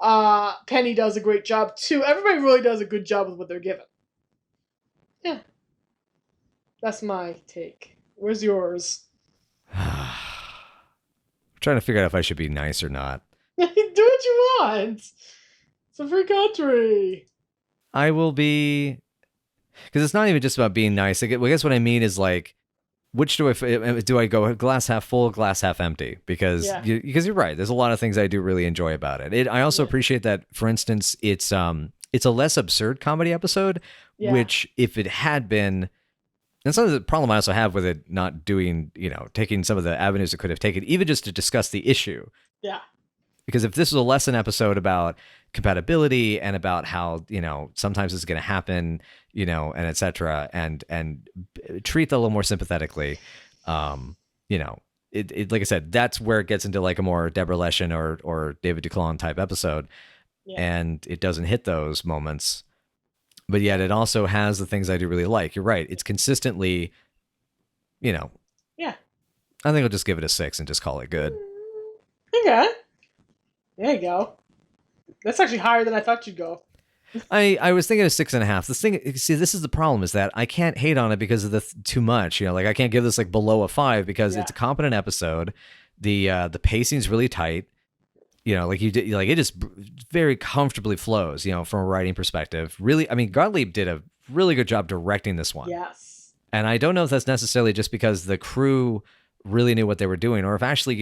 Penny does a great job too. Everybody really does a good job with what they're given. Yeah, that's my take. Where's yours? I'm trying to figure out if I should be nice or not. Do what you want. It's a free country. I will be, because it's not even just about being nice. I guess what I mean is like, which do I go glass half full, glass half empty? Because Yeah. because you're right. There's a lot of things I do really enjoy about it. I also Yeah. appreciate that, for instance, it's a less absurd comedy episode, Yeah. which if it had been, and some of the problem I also have with it not doing, taking some of the avenues it could have taken, even just to discuss the issue. Yeah. Because if this was a lesson episode about compatibility and about how, sometimes it's going to happen, and et cetera, and treat that a little more sympathetically, it like I said, that's where it gets into like a more Deborah Leshin or David Duclaw type episode. Yeah. And it doesn't hit those moments. But yet it also has the things I do really like. You're right. It's consistently, Yeah. I think I'll just give it a 6 and just call it good. Okay. There you go. That's actually higher than I thought you'd go. I was thinking of 6.5. This thing, see, this is the problem, is that I can't hate on it because of the too much. Like I can't give this like below a 5 because it's a competent episode. The pacing's really tight. Like you did, like it just very comfortably flows. From a writing perspective. Really, I mean, Gottlieb did a really good job directing this one. Yes. And I don't know if that's necessarily just because the crew really knew what they were doing, or if actually,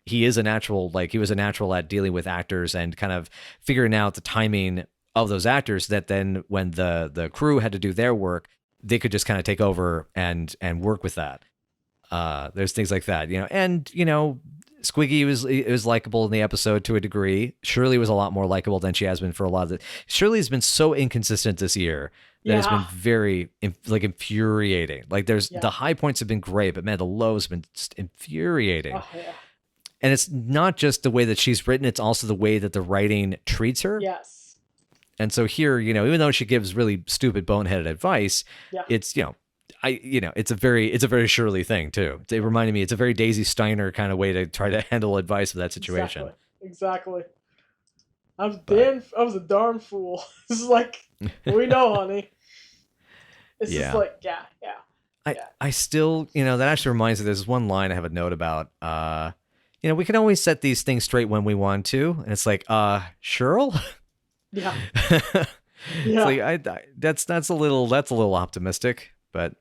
he is a natural, like he was a natural at dealing with actors and kind of figuring out the timing of those actors, that then when the crew had to do their work, they could just kind of take over and work with that. There's things like that, and Squiggy was likable in the episode to a degree. Shirley was a lot more likable than she has been for a lot of the. Shirley's been so inconsistent this year that it's been very infuriating. Like the high points have been great, but man, the lows have been just infuriating. Oh, yeah. And it's not just the way that she's written, it's also the way that the writing treats her. Yes. And so here, even though she gives really stupid boneheaded advice, it's, it's a very Shirley thing too. It reminded me, it's a very Daisy Steiner kind of way to try to handle advice of that situation. Exactly. I was a darn fool. This is like, we know, honey. It's just like, I still, that actually reminds me, there's one line I have a note about, we can always set these things straight when we want to. And it's like, Shirl? Yeah. It's like, that's a little optimistic, but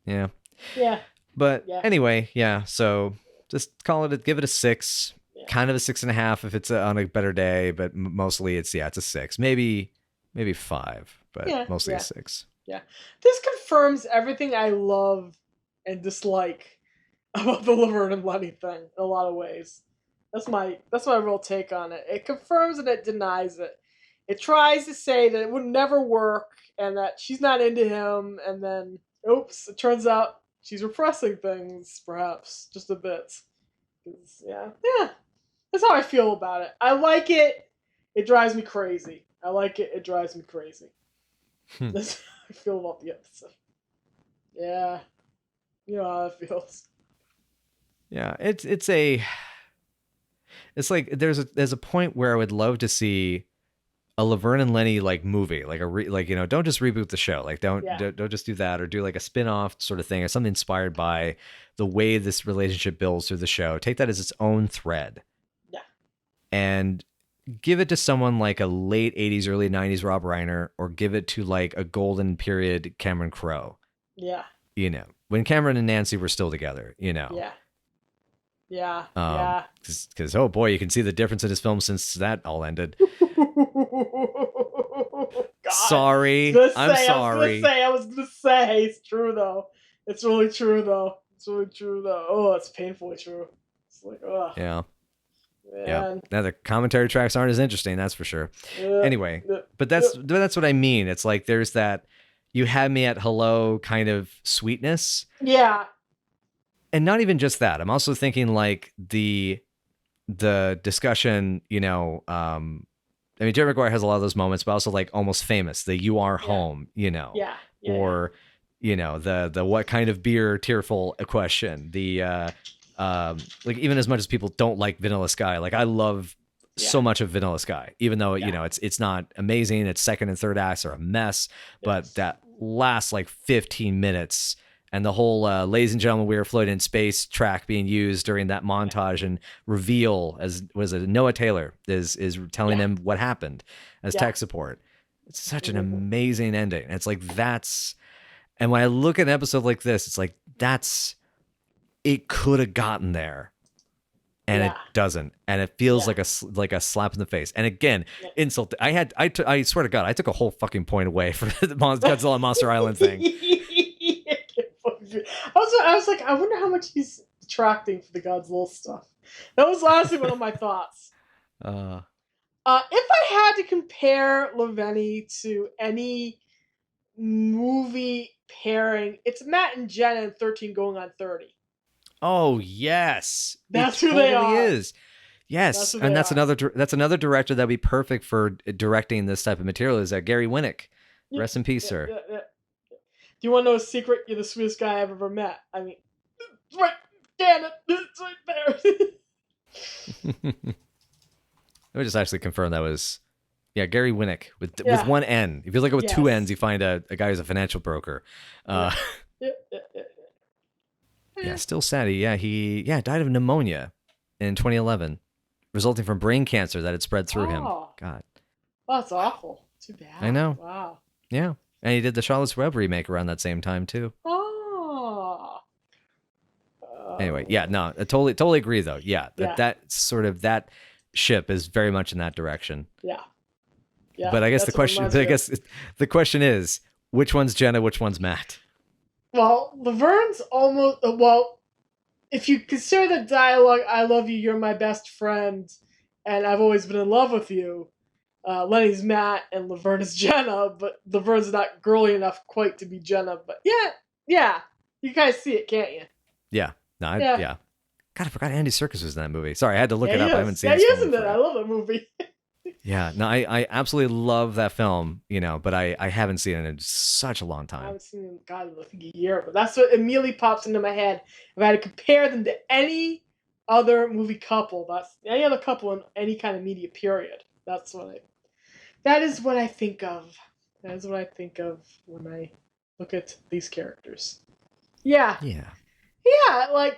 yeah. Yeah. But anyway, so just give it a 6, kind of a 6.5 if it's on a better day, but mostly it's a 6, maybe 5, but mostly a 6. Yeah. This confirms everything I love and dislike about the Laverne and Lenny thing in a lot of ways. That's my real take on it. It confirms and it denies it. It tries to say that it would never work and that she's not into him, and then oops, it turns out she's repressing things, perhaps, just a bit. Yeah. That's how I feel about it. I like it. It drives me crazy. I like it. It drives me crazy. That's how I feel about the episode. Yeah. You know how it feels. Yeah, it's like there's a point where I would love to see a Laverne and Lenny like movie, like don't just reboot the show, like don't just do that, or do like a spin-off sort of thing or something inspired by the way this relationship builds through the show. Take that as its own thread. Yeah. And give it to someone like a late 80s, early 90s Rob Reiner, or give it to like a golden period Cameron Crowe. Yeah. You know, when Cameron and Nancy were still together, you know. Yeah. Yeah. Yeah. Because, oh boy, you can see the difference in his film since that all ended. God. Sorry. I'm sorry. I was gonna say, it's true though. It's really true though. Oh, it's painfully true. It's like, ugh. Yeah. Man. Yeah. Now the commentary tracks aren't as interesting, that's for sure. Anyway, but that's what I mean. It's like there's that you had me at hello kind of sweetness. Yeah. And not even just that. I'm also thinking like the discussion, you know, I mean, Jerry Maguire has a lot of those moments, but also like Almost Famous, the "You Are Home," you know, or you know, the what kind of beer tearful question, the like even as much as people don't like Vanilla Sky, like I love so much of Vanilla Sky, even though you know it's not amazing, its second and third acts are a mess, but that last like 15 minutes. And the whole "Ladies and Gentlemen, We Are Floating in Space" track being used during that montage and reveal as was it Noah Taylor is telling them what happened as tech support. It's such an amazing ending. It's like and when I look at an episode like this, it's like it could have gotten there, and it doesn't, and it feels like a slap in the face. And again, insult. I swear to God, I took a whole fucking point away from the Godzilla Monster Island thing. I was like, I wonder how much he's detracting for the Godzilla stuff. That was honestly one of my thoughts. If I had to compare Laverne to any movie pairing, it's Matt and Jenna in 13 Going on 30. Oh yes, that's who they are. Is. Yes, and that's another director that'd be perfect for directing this type of material. Is Gary Winnick? Rest in peace, sir. Do you want to know a secret? You're the sweetest guy I've ever met. I mean, right, damn it, it's right there. Let me just actually confirm that was, Gary Winnick with one N. If you look at with two N's, you find a guy who's a financial broker. Still sad. He died of pneumonia in 2011, resulting from brain cancer that had spread through him. God, that's awful. Too bad. I know. Wow. Yeah. And he did the Charlotte's Web remake around that same time too. Anyway, I totally agree though. That sort of that ship is very much in that direction. Yeah. But I guess the question is, which one's Jenna, which one's Matt? Well, Laverne's almost if you consider the dialogue, "I love you, you're my best friend, and I've always been in love with you." Lenny's Matt and Laverne is Jenna, but Laverne's not girly enough quite to be Jenna. But yeah, you guys see it, can't you? Yeah, God, I forgot Andy Serkis was in that movie. Sorry, I had to look it up. I haven't seen it. Yeah, he is in it. I love that movie. I absolutely love that film. You know, but I haven't seen it in such a long time. I haven't seen it in I think a year. But that's what immediately pops into my head. If I had to compare them to any other movie couple, that's any other couple in any kind of media period. That is what I think of. That is what I think of when I look at these characters. Yeah, like,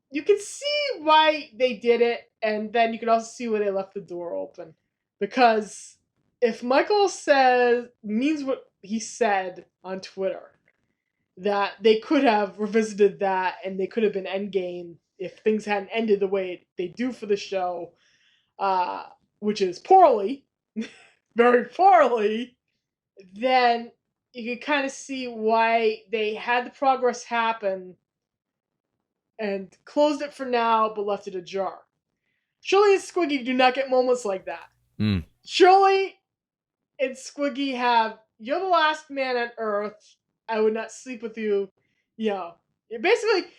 you can see why they did it, and then you can also see why they left the door open. Because if Michael means what he said on Twitter, that they could have revisited that, and they could have been Endgame if things hadn't ended the way they do for the show, which is poorly, very poorly, then you can kind of see why they had the progress happen and closed it for now, but left it ajar. Shirley and Squiggy do not get moments like that. Shirley and Squiggy have, "You're the last man on Earth. I would not sleep with you." She's basically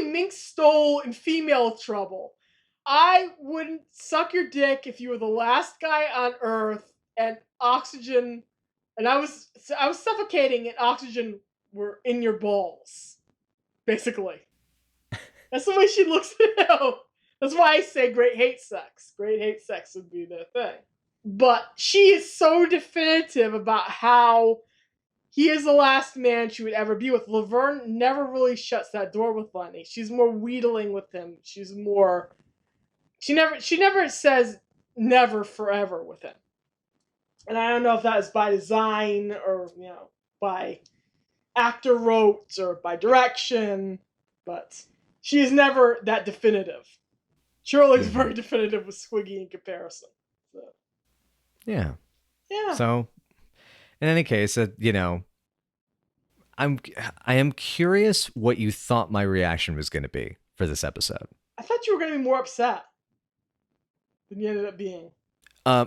Mink Stole in female trouble. "I wouldn't suck your dick if you were the last guy on Earth, and oxygen, and I was suffocating, and oxygen were in your balls." Basically, that's the way she looks at him. That's why I say great hate sex. Great hate sex would be their thing. But she is so definitive about how he is the last man she would ever be with. Laverne never really shuts that door with Lenny. She's more wheedling with him. She never says never forever with him. And I don't know if that is by design or, by actor wrote or by direction, but she is never that definitive. Shirley's very definitive with Squiggy in comparison. So. Yeah. Yeah. So, in any case, I am curious what you thought my reaction was going to be for this episode. I thought you were going to be more upset than you ended up being.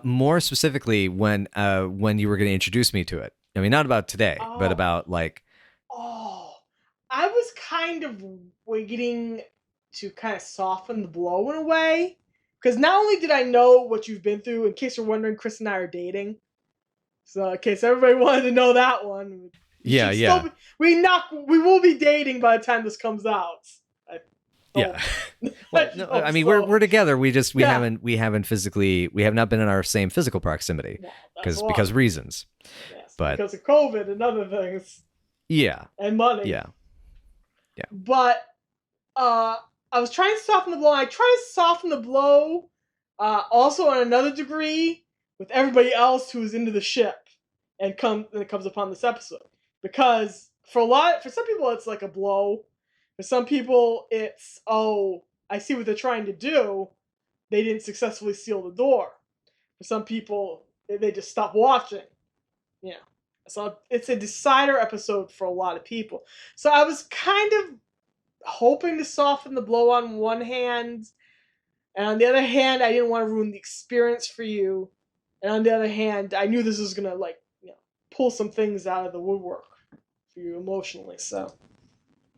More specifically, when you were going to introduce me to it. I mean, not about today, but about like. Oh, I was kind of waiting to kind of soften the blow in a way, because not only did I know what you've been through, in case you're wondering, Chris and I are dating. So, in case everybody wanted to know that one. Yeah. We will be dating by the time this comes out. Yeah. Well, no, I mean, we're together. We haven't physically, we have not been in our same physical proximity because reasons. Yes, but because of COVID and other things. Yeah. And money. Yeah. But I was trying to soften the blow. I tried to soften the blow also on another degree with everybody else who is into the ship and it comes upon this episode. Because for some people it's like a blow. For some people it's, I see what they're trying to do. They didn't successfully seal the door. For some people, they just stop watching. Yeah. So it's a decider episode for a lot of people. So I was kind of hoping to soften the blow on one hand. And on the other hand, I didn't want to ruin the experience for you. And on the other hand, I knew this was going to pull some things out of the woodwork for you emotionally. So,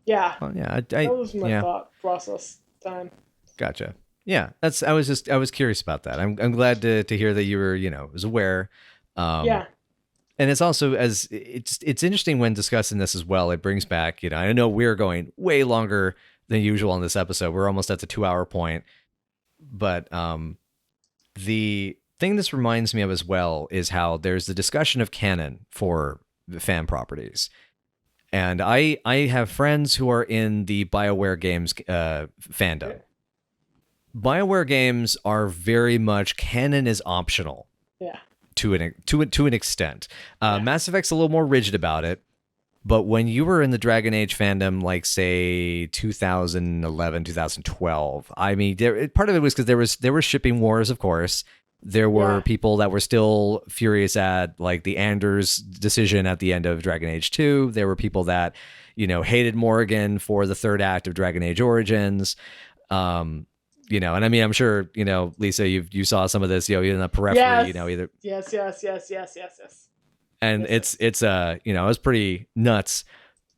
yeah. Well, yeah. That was my thought process time. Gotcha. Yeah. I was curious about that. I'm glad to hear that you were, was aware. Yeah. And it's also, it's interesting when discussing this as well. It brings back, I know we're going way longer than usual on this episode. We're almost at the 2-hour point. But the thing this reminds me of as well is how there's the discussion of canon for the fan properties. And I have friends who are in the BioWare games fandom. BioWare games are very much canon is optional. Yeah. To an extent. Mass Effect's a little more rigid about it, but when you were in the Dragon Age fandom, like say 2011, 2012, I mean, part of it was because there were shipping wars, of course. There were people that were still furious at like the Anders decision at the end of Dragon Age 2. There were people that, hated Morrigan for the third act of Dragon Age Origins. And I mean, I'm sure, Lisa, you saw some of this, in the periphery, either. Yes. And it's it was pretty nuts.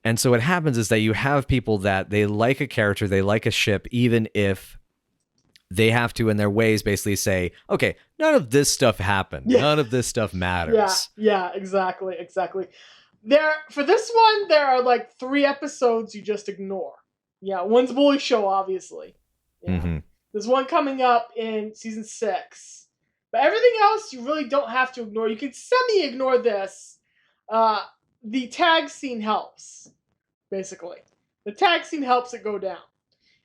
And so what happens is that you have people that they like a character, they like a ship, even if they have to, in their ways, basically say, okay, none of this stuff happened. Yeah. None of this stuff matters. Yeah, exactly. For this one, there are like 3 episodes you just ignore. Yeah, one's Bully Show, obviously. Yeah. Mm-hmm. There's one coming up in season 6. But everything else you really don't have to ignore. You can semi-ignore this. The tag scene helps, basically. The tag scene helps it go down.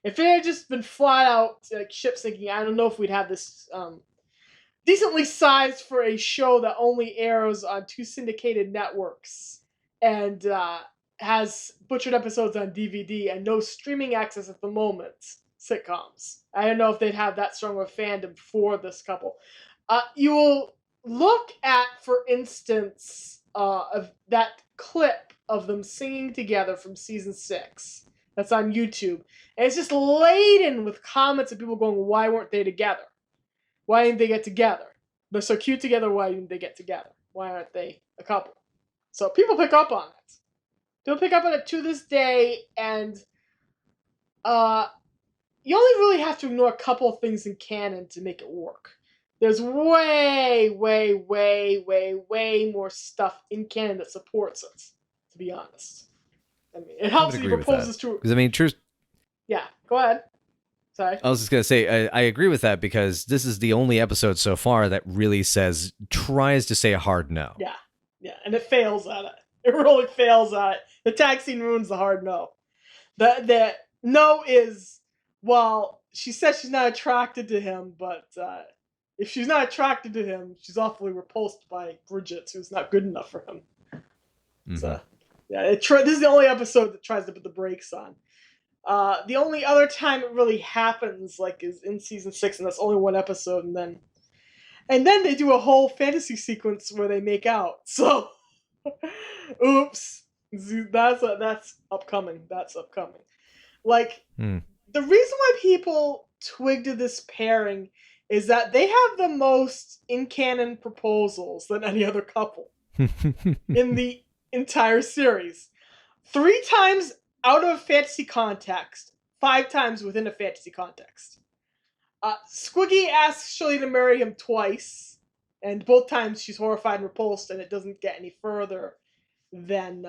If it had just been flat out like ship sinking, I don't know if we'd have this decently sized for a show that only airs on 2 syndicated networks and has butchered episodes on DVD and no streaming access at the moment. Sitcoms. I don't know if they'd have that strong of a fandom for this couple. You will look at, for instance, of that clip of them singing together from season 6. That's on YouTube. And it's just laden with comments of people going, why weren't they together? Why didn't they get together? They're so cute together, why didn't they get together? Why aren't they a couple? So people pick up on it. People pick up on it to this day, and you only really have to ignore a couple of things in canon to make it work. There's way more stuff in canon that supports it, to be honest. I mean, it helps that he proposes to... Because, I mean, truth... Yeah, go ahead. Sorry. I was just going to say, I agree with that because this is the only episode so far that really tries to say a hard no. Yeah, and it fails at it. It really fails at it. The tag scene ruins the hard no. The no is... Well, she says she's not attracted to him, but if she's not attracted to him, she's awfully repulsed by Bridget, who's not good enough for him. Mm-hmm. So, yeah, this is the only episode that tries to put the brakes on. The only other time it really happens, like, is in season 6, and that's only one episode, and then they do a whole fantasy sequence where they make out. So, oops, that's upcoming. That's upcoming. Like, the reason why people twig to this pairing is that they have the most in-canon proposals than any other couple in the entire series. 3 times out of fantasy context, 5 times within a fantasy context. Squiggy asks Shirley to marry him twice, and both times she's horrified and repulsed, and it doesn't get any further than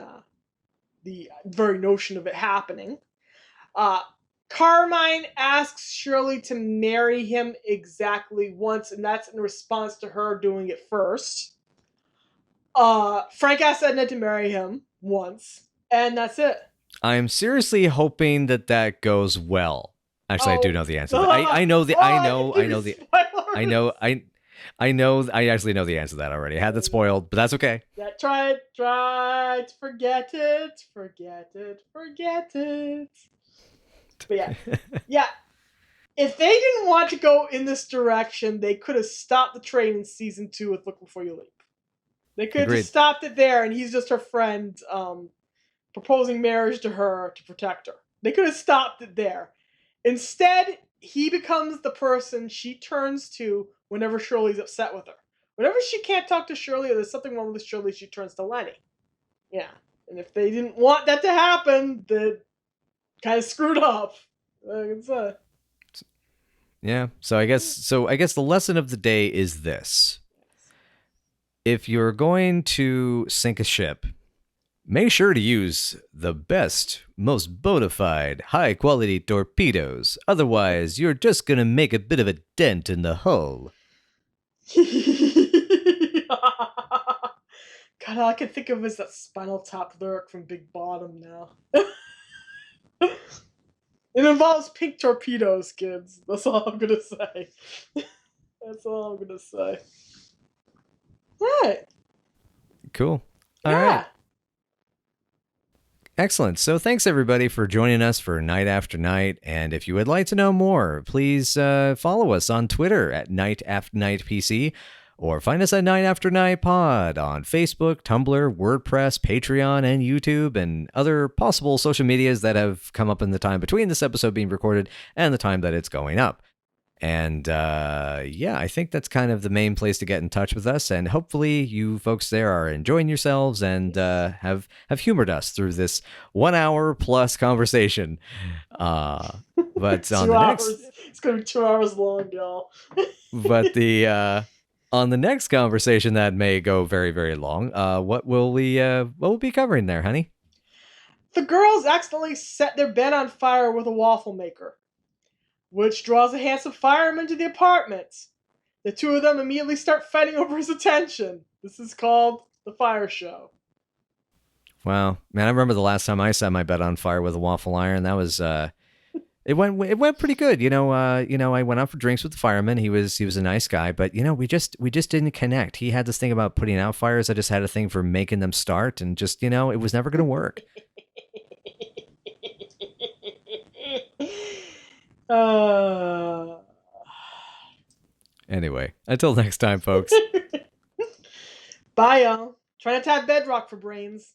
the very notion of it happening. Carmine asks Shirley to marry him exactly once, and that's in response to her doing it first. Frank asks Edna to marry him once, and that's it. I'm seriously hoping that goes well. Actually, I do know the answer. I actually know the answer to that already. I had that spoiled, but that's okay. Yeah, try to forget it. But yeah. If they didn't want to go in this direction, they could have stopped the train in season 2 with Look Before You Leap. They could have just stopped it there, and he's just her friend, proposing marriage to her to protect her. They could have stopped it there. Instead, he becomes the person she turns to whenever Shirley's upset with her. Whenever she can't talk to Shirley or there's something wrong with Shirley, she turns to Lenny. Yeah. And if they didn't want that to happen, they kind of screwed up. Yeah. So I guess the lesson of the day is this. If you're going to sink a ship, make sure to use the best, most bona fide, high-quality torpedoes. Otherwise, you're just going to make a bit of a dent in the hull. God, all I can think of is that Spinal Tap lyric from Big Bottom now. It involves pink torpedoes, kids. That's all I'm going to say. All right. Cool. All right. Excellent. So thanks, everybody, for joining us for Night After Night. And if you would like to know more, please follow us on Twitter at Night After Night PC, or find us at Night After Night Pod on Facebook, Tumblr, WordPress, Patreon, and YouTube, and other possible social medias that have come up in the time between this episode being recorded and the time that it's going up. And I think that's kind of the main place to get in touch with us. And hopefully you folks there are enjoying yourselves and have humored us through this 1 hour plus conversation. But on the next, it's going to be 2 hours long, y'all. But on the next conversation that may go very, very long, what will we be covering there, honey? The girls accidentally set their bed on fire with a waffle maker, which draws a handsome fireman to the apartment. The two of them immediately start fighting over his attention. This is called The Fire Show. Wow, man! I remember the last time I set my bed on fire with a waffle iron. That was it went pretty good. I went out for drinks with the fireman. He was a nice guy, but we just didn't connect. He had this thing about putting out fires. I just had a thing for making them start, and just it was never gonna work. Anyway, until next time, folks. Bye, y'all. Try not to have bedrock for brains.